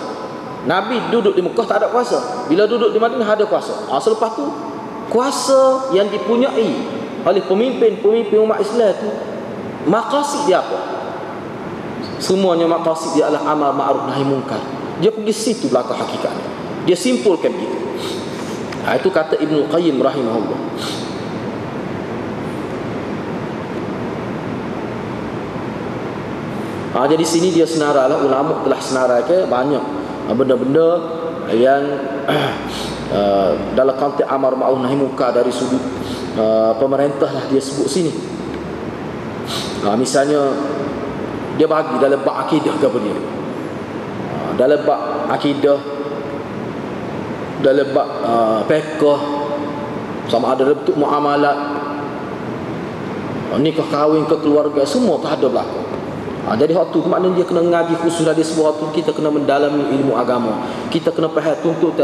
Nabi duduk di Mekah tak ada kuasa, bila duduk di Madinah ada kuasa. Selepas tu kuasa yang dipunyai oleh pemimpin-pemimpin umat Islam itu, maqasid dia apa? Semuanya maqasid dia adalah amar ma'ruf nahi munkar. Dia pergi situ belakang hakikatnya. Dia simpulkan begitu. Itu kata Ibnu Qayyim rahimahullah. Jadi sini dia senaralah, ulama telah senaraikan banyak benda-benda yang dalam konteks amar ma'ruf nahi munkar dari sudut pemerintah lah dia sebut sini. Misalnya dia bagi dalam bab akidah ke apa dia. Dalam bab akidah dalam bab fiqh, sama ada bentuk muamalat, nikah kahwin ke keluarga, semua tak ada berlaku. Jadi waktu tu maknanya dia kena ngaji khusus dari sebuah tu, kita kena mendalami ilmu agama, kita kena faham tuntut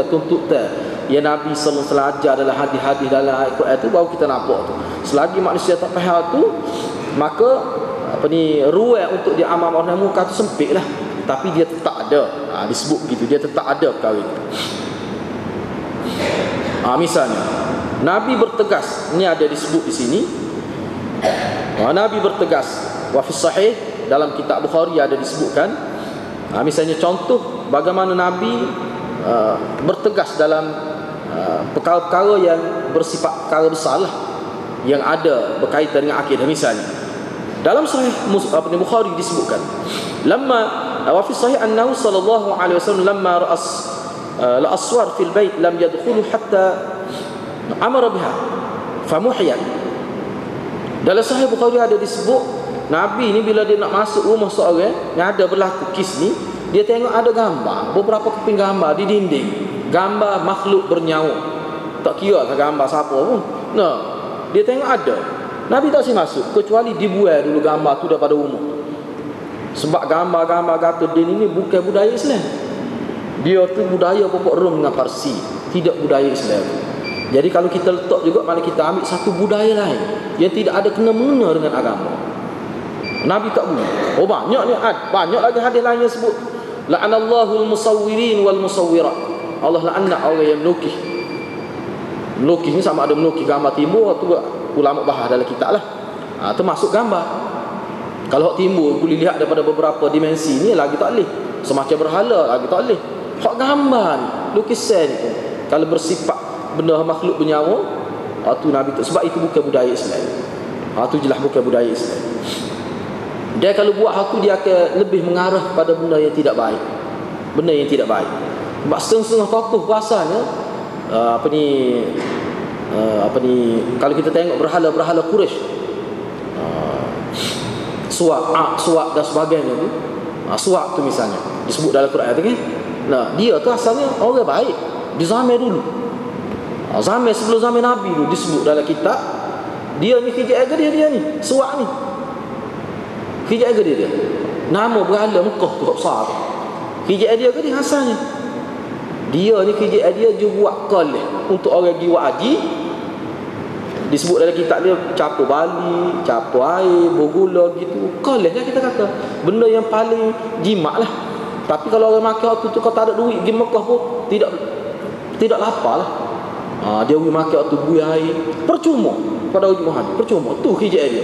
yang Nabi sallallahu alaihi wasallam ajar dalam hadis-hadis dalam Al-Quran tu, baru kita nampak tu. Selagi manusia tak faham tu, maka ruang untuk dia amal orang muka tu sempit lah. Tapi dia tetap ada, disebut gitu, dia tetap ada perkara itu. Misalnya Nabi bertegas, ni ada disebut di sini. Nabi bertegas, wa fi sahih, dalam kitab Bukhari ada disebutkan. Misalnya contoh bagaimana Nabi bertegas dalam perkara-perkara yang bersifat perkara besar lah, yang ada berkaitan dengan akidah. Misalnya dalam sahih Bukhari disebutkan, lamma wa fi sahih annahu sallallahu alaihi wasallam lamma ra'as al-aswar fil bait lam yadkhulu hatta amara biha famuhiyat. Dalam sahih Bukhari ada disebut Nabi ni bila dia nak masuk rumah seorang yang ada berlaku kes ni, dia tengok ada gambar, beberapa keping gambar di dinding, gambar makhluk bernyawa, tak kira ke gambar siapa pun. Nah, dia tengok ada, Nabi tak masuk kecuali dibuat dulu gambar tu daripada rumah. Sebab gambar-gambar kata din ini bukan budaya Islam. Dia tu budaya pokok Rom dengan Parsi, tidak budaya Islam. Jadi kalau kita letak juga, mana kita ambil satu budaya lain yang tidak ada kena-mengena dengan agama, Nabi tak boleh. Banyak ni, banyak lagi hadis lain yang sebut la'anallahu al-musawwirin wal musawwirat. Allah la'anat orang yang melukis. Melukis ni sama ada melukis gambar timbul, tu ulama bahas dalam kitab lah. Termasuk gambar. Kalau hak timbul boleh lihat daripada beberapa dimensi ni, lagi tak boleh. Semacam berhala lagi tak boleh. Hak gambar ni, lukisan ni, kalau bersifat benda makhluk bernyawa, tu Nabi tak, sebab itu bukan budaya Islam. Tu jelas bukan budaya Islam. Dia kalau buat hal tu, dia akan lebih mengarah pada benda yang tidak baik. Benda yang tidak baik. Sebab setengah-setengah tokoh bahasanya kalau kita tengok berhala-berhala Quraisy, suak dan sebagainya tu, suak tu misalnya disebut dalam Quran tu kan. Nah, dia tu asalnya orang baik di zaman dulu. Zaman sebelum zaman Nabi dulu disebut dalam kitab. Dia ni kerja dia ni, suak ni. Kerja dia. Nama berhala Mekah tu besar tu. Kerja dia ke dia asalnya. Dia ni kerja dia buat koleh untuk orang pergi buat haji. Disebut dalam kitab dia capur bali, capur air, bergula gitu. Koleh lah kita kata. Benda yang paling jimat lah. Tapi kalau orang makan waktu tu, kau tak ada duit pergi Mekah pun tidak lapar lah. Dia pergi makan waktu buih air, percuma pada orang haji, percuma. Tu kerja dia.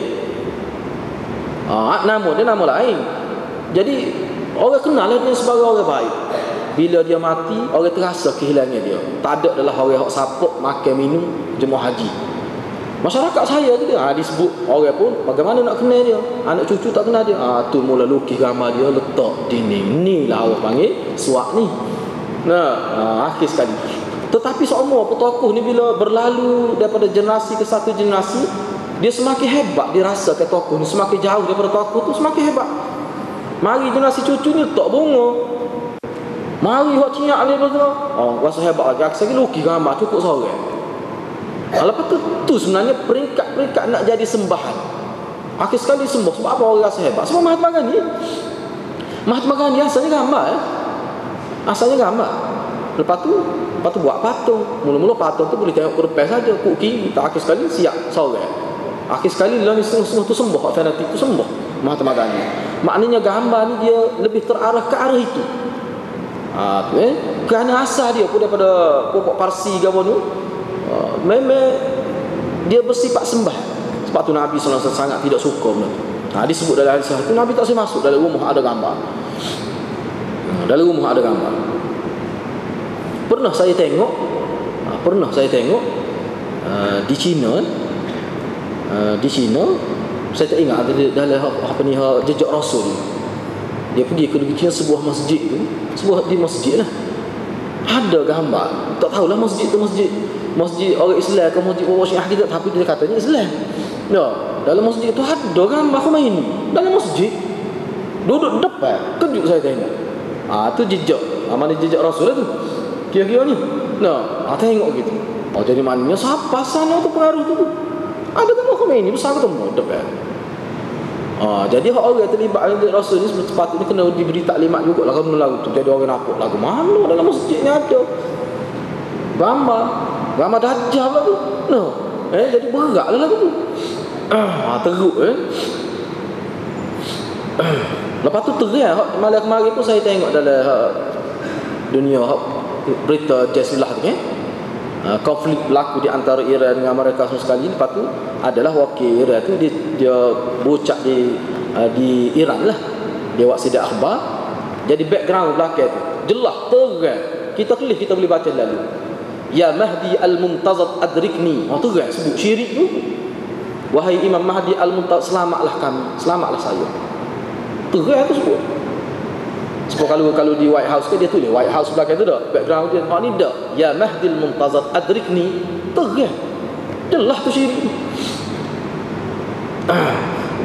Nama dia nama lain. Jadi orang kenal dia sebagai orang baik. Bila dia mati, orang terasa kehilangan dia. Tak ada adalah orang yang sapuk makan minum jemaah haji. Masyarakat saya tu dia disebut orang pun bagaimana nak kenal dia. Anak cucu tak kenal dia. Tu mula lukis gambar dia, letak dinding. Ni lah orang panggil suak ni. Akhir sekali. Tetapi semua petokoh ni bila berlalu daripada generasi ke satu generasi, dia semakin hebat. Dia rasa ke tokoh ni semakin jauh daripada tokoh tu, semakin hebat. Mari generasi cucu ni letak bunga, mari hak cinyak ni betul. Rasa hebat lagi. Akhir lukis gambar cukup seorang. Lepas tu sebenarnya peringkat-peringkat nak jadi sembahan. Akhir sekali sembah. Sebab apa orang rasa hebat? Sebab Mahatma Gandhi asalnya gambar asalnya gambar. Lepas tu buat patung. Mula-mula patung tu boleh tengok kerpes saja, kuki. Akhir sekali siap seorang. Akhir sekali lah ni semua tu sembah. Hak fanatik tu sembah Mahatma Gandhi. Maknanya gambar ni dia lebih terarah ke arah itu. Kerana asal dia pun daripada pokok Parsi ke apa tu, memang dia bersifat sembah. Sebab tu Nabi SAW sangat tidak suka benda tu. Disebut dalam hadis itu, Nabi tak boleh masuk dalam rumah ada gambar. Dalam rumah ada gambar. Pernah saya tengok di China. Di China saya tak ingat dalam apa ni jejak Rasul. Dia pergi ke China, sebuah masjid tu, di masjid lah ada gambar. Tak tahulah masjid tu masjid orang Islam ke masjid orang Syiah kita, tapi dia katanya Islam. Dalam masjid tu ada gambar Khomeini dalam masjid, duduk depan. Kejut saya tengok. Tu jejak. Mana jejak Rasul lah tu. Kira-kira ni. Nah, tengok gitu. Jadi maknanya siapa sana tu pengaruh tu? Ada temu Khomeini besar ketemu dekat. Jadi orang terlibat dengan Rasul ni sepatutnya kena diberi taklimat juga lah kalau lagu tu. Jadi orang nampak lagu mana dalam masjid ni ada gambar dajjal lah tu. Nah, jadi berat lah lagu tu. Teruk Lepas tu terang malam kemarin pun saya tengok dalam dunia berita Jasilah tu konflik berlaku di antara Iran dengan Amerika semua sekali. Lepas tu adalah wakil Iran tu dia berucap di Iran lah, dia buat sidak akhbar. Jadi background belakang tu jelas terang, kita tulis, kita boleh baca lalu, ya Mahdi al-Muntazad adrikni. Terang sebut syirik tu, wahai Imam Mahdi al-Muntazad, selamatlah kami, selamatlah saya. Terang tu sebut. Sebab kalau di White House ke dia tulis White House belakang tu dah background dia, ni dah ya Mahdi al-Muntazad adrikni. Terang jelas tu syirik.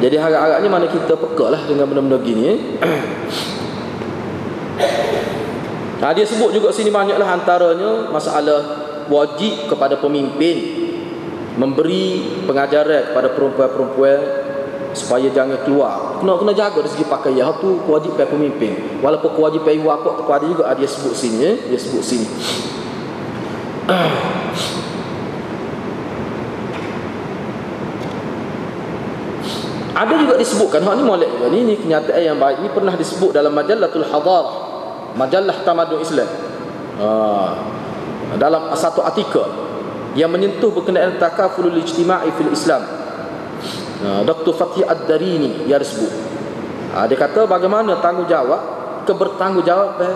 Jadi harap-harapnya mana kita peka lah dengan benda-benda gini. Dia sebut juga sini banyaklah, antaranya masalah wajib kepada pemimpin memberi pengajaran kepada perempuan-perempuan supaya jangan keluar. Kena jaga dari segi pakaian tu, kewajipan pemimpin. Walaupun kewajipan ibu bapa tu ada juga, dia sebut sini dia sebut sini. Ada juga disebutkan, hak ni molek juga ni kenyataan yang baik. Ini pernah disebut dalam Majallatul Hadarah, majalah tamadun Islam. Dalam satu artikel yang menyentuh berkenaan takafulul ijtima'i fil Islam, Dr. Fathi Ad-Darini dia sebut. Dia kata bagaimana tanggungjawab, kebertanggungjawaban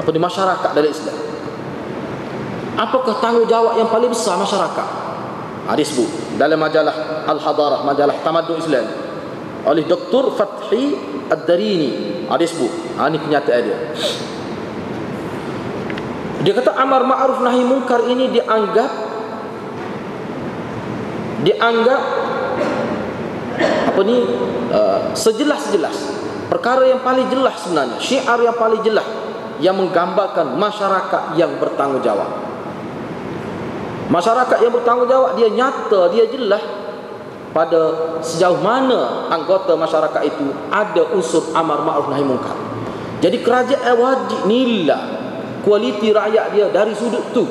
di masyarakat dalam Islam. Apakah tanggungjawab yang paling besar masyarakat? Dia sebut dalam majalah Al-Hadarah, majalah tamadun Islam, oleh Dr. Fathi Ad-Darini. Dia sebut, ini kenyataan dia. Dia kata amar ma'ruf nahi munkar ini dianggap sejelas-jelas perkara yang paling jelas sebenarnya, syiar yang paling jelas yang menggambarkan masyarakat yang bertanggungjawab. Masyarakat yang bertanggungjawab dia nyata, dia jelas pada sejauh mana anggota masyarakat itu ada unsur amar ma'ruf nahi munkar. Jadi kerajaan wajib nilai kualiti rakyat dia dari sudut tu.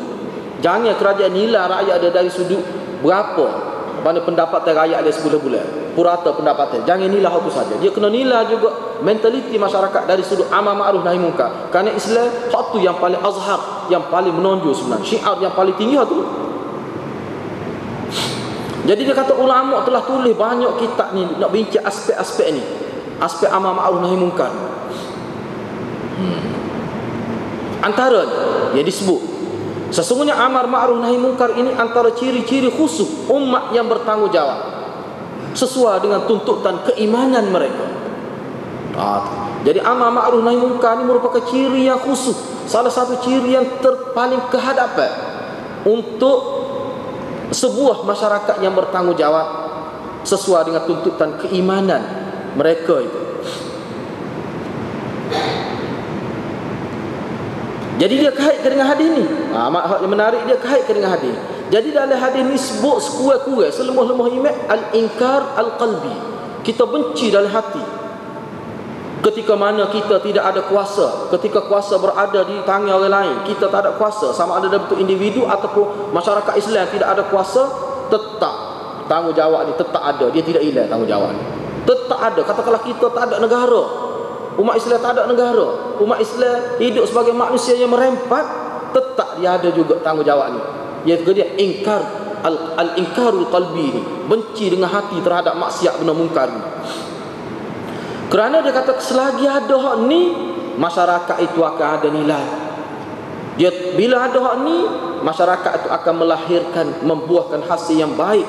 Jangan kerajaan nilai rakyat dia dari sudut berapa mana pendapatan rakyat dia sebulan bulan, purata pendapatan. Jangan nilai hal tu saja. Dia kena nilai juga mentaliti masyarakat dari sudut amar ma'ruf nahi munkar. Kerana Islam hak tu yang paling azhar, yang paling menonjol sebenarnya. Syiar yang paling tinggi hak tu. Jadi dia kata ulama telah tulis banyak kitab ni nak bincang aspek-aspek ni, aspek amar ma'ruf nahi munkar. Antara dia disebut sesungguhnya amar ma'ruf nahi munkar ini antara ciri-ciri khusus umat yang bertanggungjawab sesuai dengan tuntutan keimanan mereka. Jadi amar ma'ruf nahi munkar ini merupakan ciri yang khusus, salah satu ciri yang paling kehadapan untuk sebuah masyarakat yang bertanggungjawab sesuai dengan tuntutan keimanan mereka itu. Jadi dia kaitkan dengan hadis ni. Yang menarik, dia kaitkan dengan hadis. Jadi dalam hadis ni sebut sekurang-kurang selemah-lemah iman al-inkar al-qalbi. Kita benci dalam hati ketika mana kita tidak ada kuasa, ketika kuasa berada di tangan orang lain, kita tak ada kuasa, sama ada dalam bentuk individu ataupun masyarakat Islam tidak ada kuasa, tetap tanggungjawab ni tetap ada, dia tidak hilang tanggungjawab ni. Tetap ada. Katakanlah kita tak ada negara, umat Islam tak ada negara, umat Islam hidup sebagai manusia yang merempat, tetap dia ada juga tanggungjawab ni. Iaitu dia ingkar al-inkarul qalbi ni, benci dengan hati terhadap maksiat benda mungkar ni. Kerana dia kata selagi ada hak ni, masyarakat itu akan ada nilai. Dia bila ada hak ni, masyarakat itu akan melahirkan, membuahkan hasil yang baik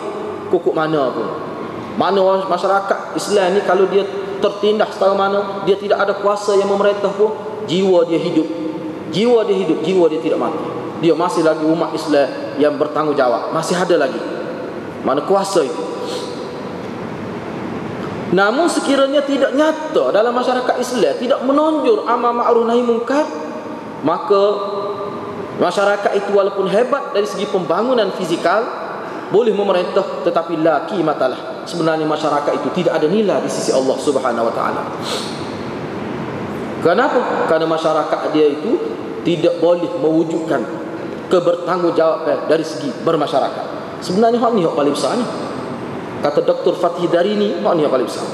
kukuk mana pun. Mana masyarakat Islam ni kalau dia tertindas setara mana, dia tidak ada kuasa yang memerintah pun, jiwa dia hidup. Jiwa dia hidup, jiwa dia tidak mati. Dia masih lagi umat Islam yang bertanggungjawab, masih ada lagi mana kuasa itu. Namun sekiranya tidak nyata dalam masyarakat Islam, tidak menonjol amar ma'ruf nahi munkar, maka Masyarakat itu walaupun hebat dari segi pembangunan fizikal, boleh memerintah, tetapi la qimatalah. Sebenarnya masyarakat itu tidak ada nilai di sisi Allah Subhanahu wa taala. Kenapa? Karena masyarakat dia itu tidak boleh mewujudkan kebertanggungjawaban dari segi bermasyarakat. Sebenarnya hak ni hak paling besar ni. Kata Dr. Fathi Darini, hak ni hak paling besar.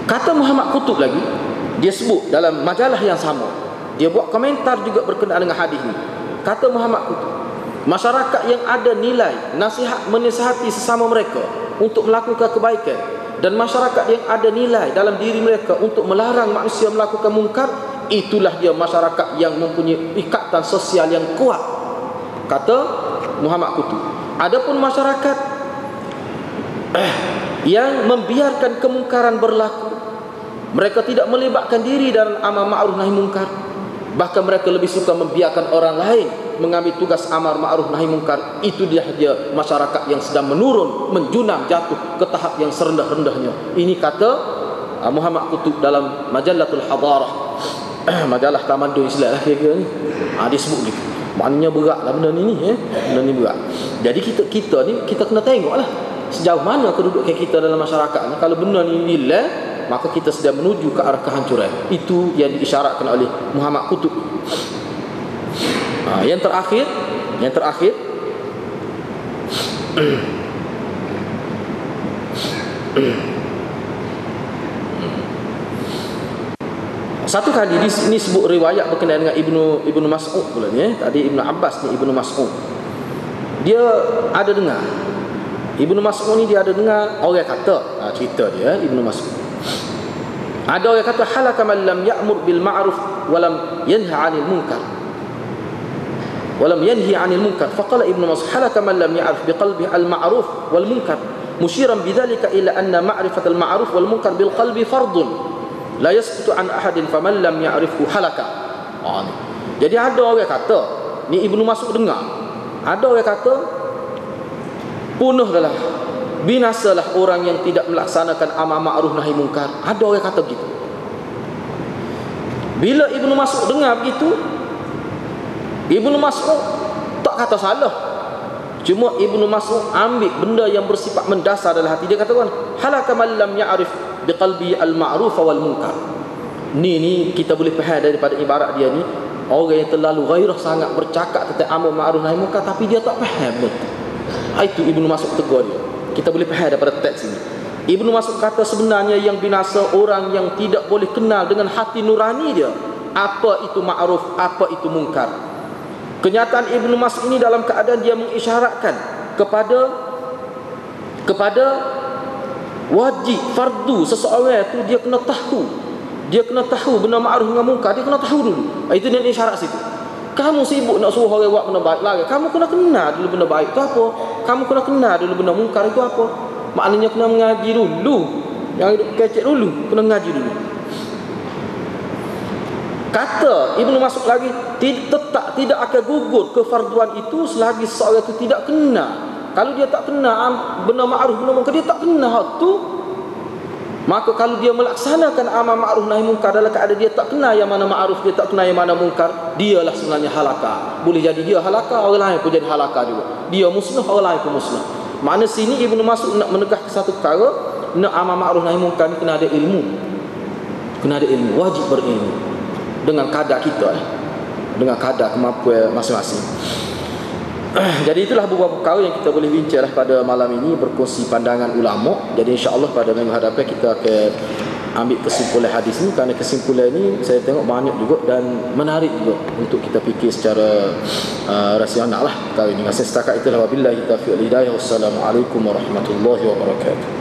Kata Muhammad Qutb lagi, dia sebut dalam majalah yang sama, dia buat komentar juga berkenaan dengan hadis ni. Kata Muhammad Qutb, masyarakat yang ada nilai nasihat menasihati sesama mereka untuk melakukan kebaikan, dan masyarakat yang ada nilai dalam diri mereka untuk melarang manusia melakukan mungkar, itulah dia masyarakat yang mempunyai ikatan sosial yang kuat. Kata Muhammad Qutb. Adapun masyarakat yang membiarkan kemungkaran berlaku, mereka tidak melibatkan diri dalam amar ma'ruf nahi mungkar, bahkan mereka lebih suka membiarkan orang lain mengambil tugas amar ma'ruf nahi mungkar, itu dia masyarakat yang sedang menurun, menjunam, jatuh ke tahap yang serendah-rendahnya. Ini kata Muhammad Qutb dalam Majallatul Hadarah, majalah tamadun Islam lah kira-kira ni. Dia sebut gitu. Maknanya beratlah benda ni benda ni berat. Jadi kita ni kita kena tengoklah sejauh mana kedudukan kita dalam masyarakat ni. Kalau benda ni lillah, maka kita sedang menuju ke arah kehancuran. Itu yang diisyaratkan oleh Muhammad Qutb. Yang terakhir satu kali di sini sebut riwayat berkenaan dengan Ibnu Mas'ud pula ni. Tadi Ibnu Abbas ni, Ibnu Mas'ud. Dia ada dengar. Ibnu Mas'ud ni dia ada dengar orang kata, cerita dia Ibnu Mas'ud. Ada orang kata halaka man lam ya'mur bil ma'ruf wa lam yanha 'anil munkar. Wa lam yanhi 'anil munkar. Faqala Ibnu Mas'ud halaka man lam ya'rif biqalbihi al ma'ruf wal munkar. Musyiran bidzalika ila anna ma'rifat al ma'ruf wal munkar bil qalbi fardun. La yasqutu an ahadin faman lam ya'rifhu halaka. Jadi ada orang kata, ni Ibnu Mas'ud dengar, ada orang kata punahlah, binasalah orang yang tidak melaksanakan amar ma'ruf nahi munkar. Ada orang kata begitu. Bila Ibnu Mas'ud dengar begitu, Ibnu Mas'ud tak kata salah. Cuma Ibnu Mas'ud ambil benda yang bersifat mendasar dalam hati. Dia katakan halaka man lam ya'rif biqalbi al-ma'ruf wal munkar. Ni kita boleh faham daripada ibarat dia ni, orang yang terlalu ghairah sangat bercakap tentang amar ma'ruf nahi munkar tapi dia tak faham betul. Itu Ibnu Mas'ud tegur dia. Kita boleh faham daripada teks ini. Ibnu Mas'ud kata sebenarnya yang binasa orang yang tidak boleh kenal dengan hati nurani dia apa itu ma'ruf, apa itu munkar. Kenyataan Ibnu Mas'ud ini dalam keadaan dia mengisyaratkan kepada wajib fardu seseorang itu dia kena tahu benda ma'ruf dengan munkar, dia kena tahu dulu. Itu dia isyarat situ. Kamu sibuk nak suruh orang buat benda baik lagi, kamu kena kenal dulu benda baik itu apa, kamu kena kenal dulu benda munkar itu apa. Maknanya kena mengaji dulu, yang hidup kecek dulu, kena mengaji dulu. Kata Ibnu Mas'ud lagi, tidak akan gugur kefarduan itu selagi seorang itu tidak kenal. Kalau dia tak kenal benda ma'ruf benda munkar, dia tak kenal hak tu, maka kalau dia melaksanakan amar ma'ruf nahi munkar dalam keadaan dia tak kenal yang mana ma'ruf, dia tak kenal yang mana munkar, dialah sebenarnya halaka. Boleh jadi dia halaka, orang lain pun jadi halaka juga. Dia musnah, orang lain pun musnah. Makna sini Ibnu Mas'ud nak menegah satu perkara, nak amar ma'ruf nahi munkar ni kena ada ilmu. Kena ada ilmu, wajib berilmu dengan kadar kita, dengan kadar kemampuan masing-masing. Jadi itulah beberapa perkara yang kita boleh bincang pada malam ini, berkongsi pandangan ulama. Jadi insya-Allah pada minggu hadapan kita akan ambil kesimpulan hadis ni, kerana kesimpulan ini saya tengok banyak juga dan menarik juga untuk kita fikir secara rasional lah perkara ini. Setakat itulah, wabillahi taufiq wal hidayah. Wassalamualaikum warahmatullahi wabarakatuh.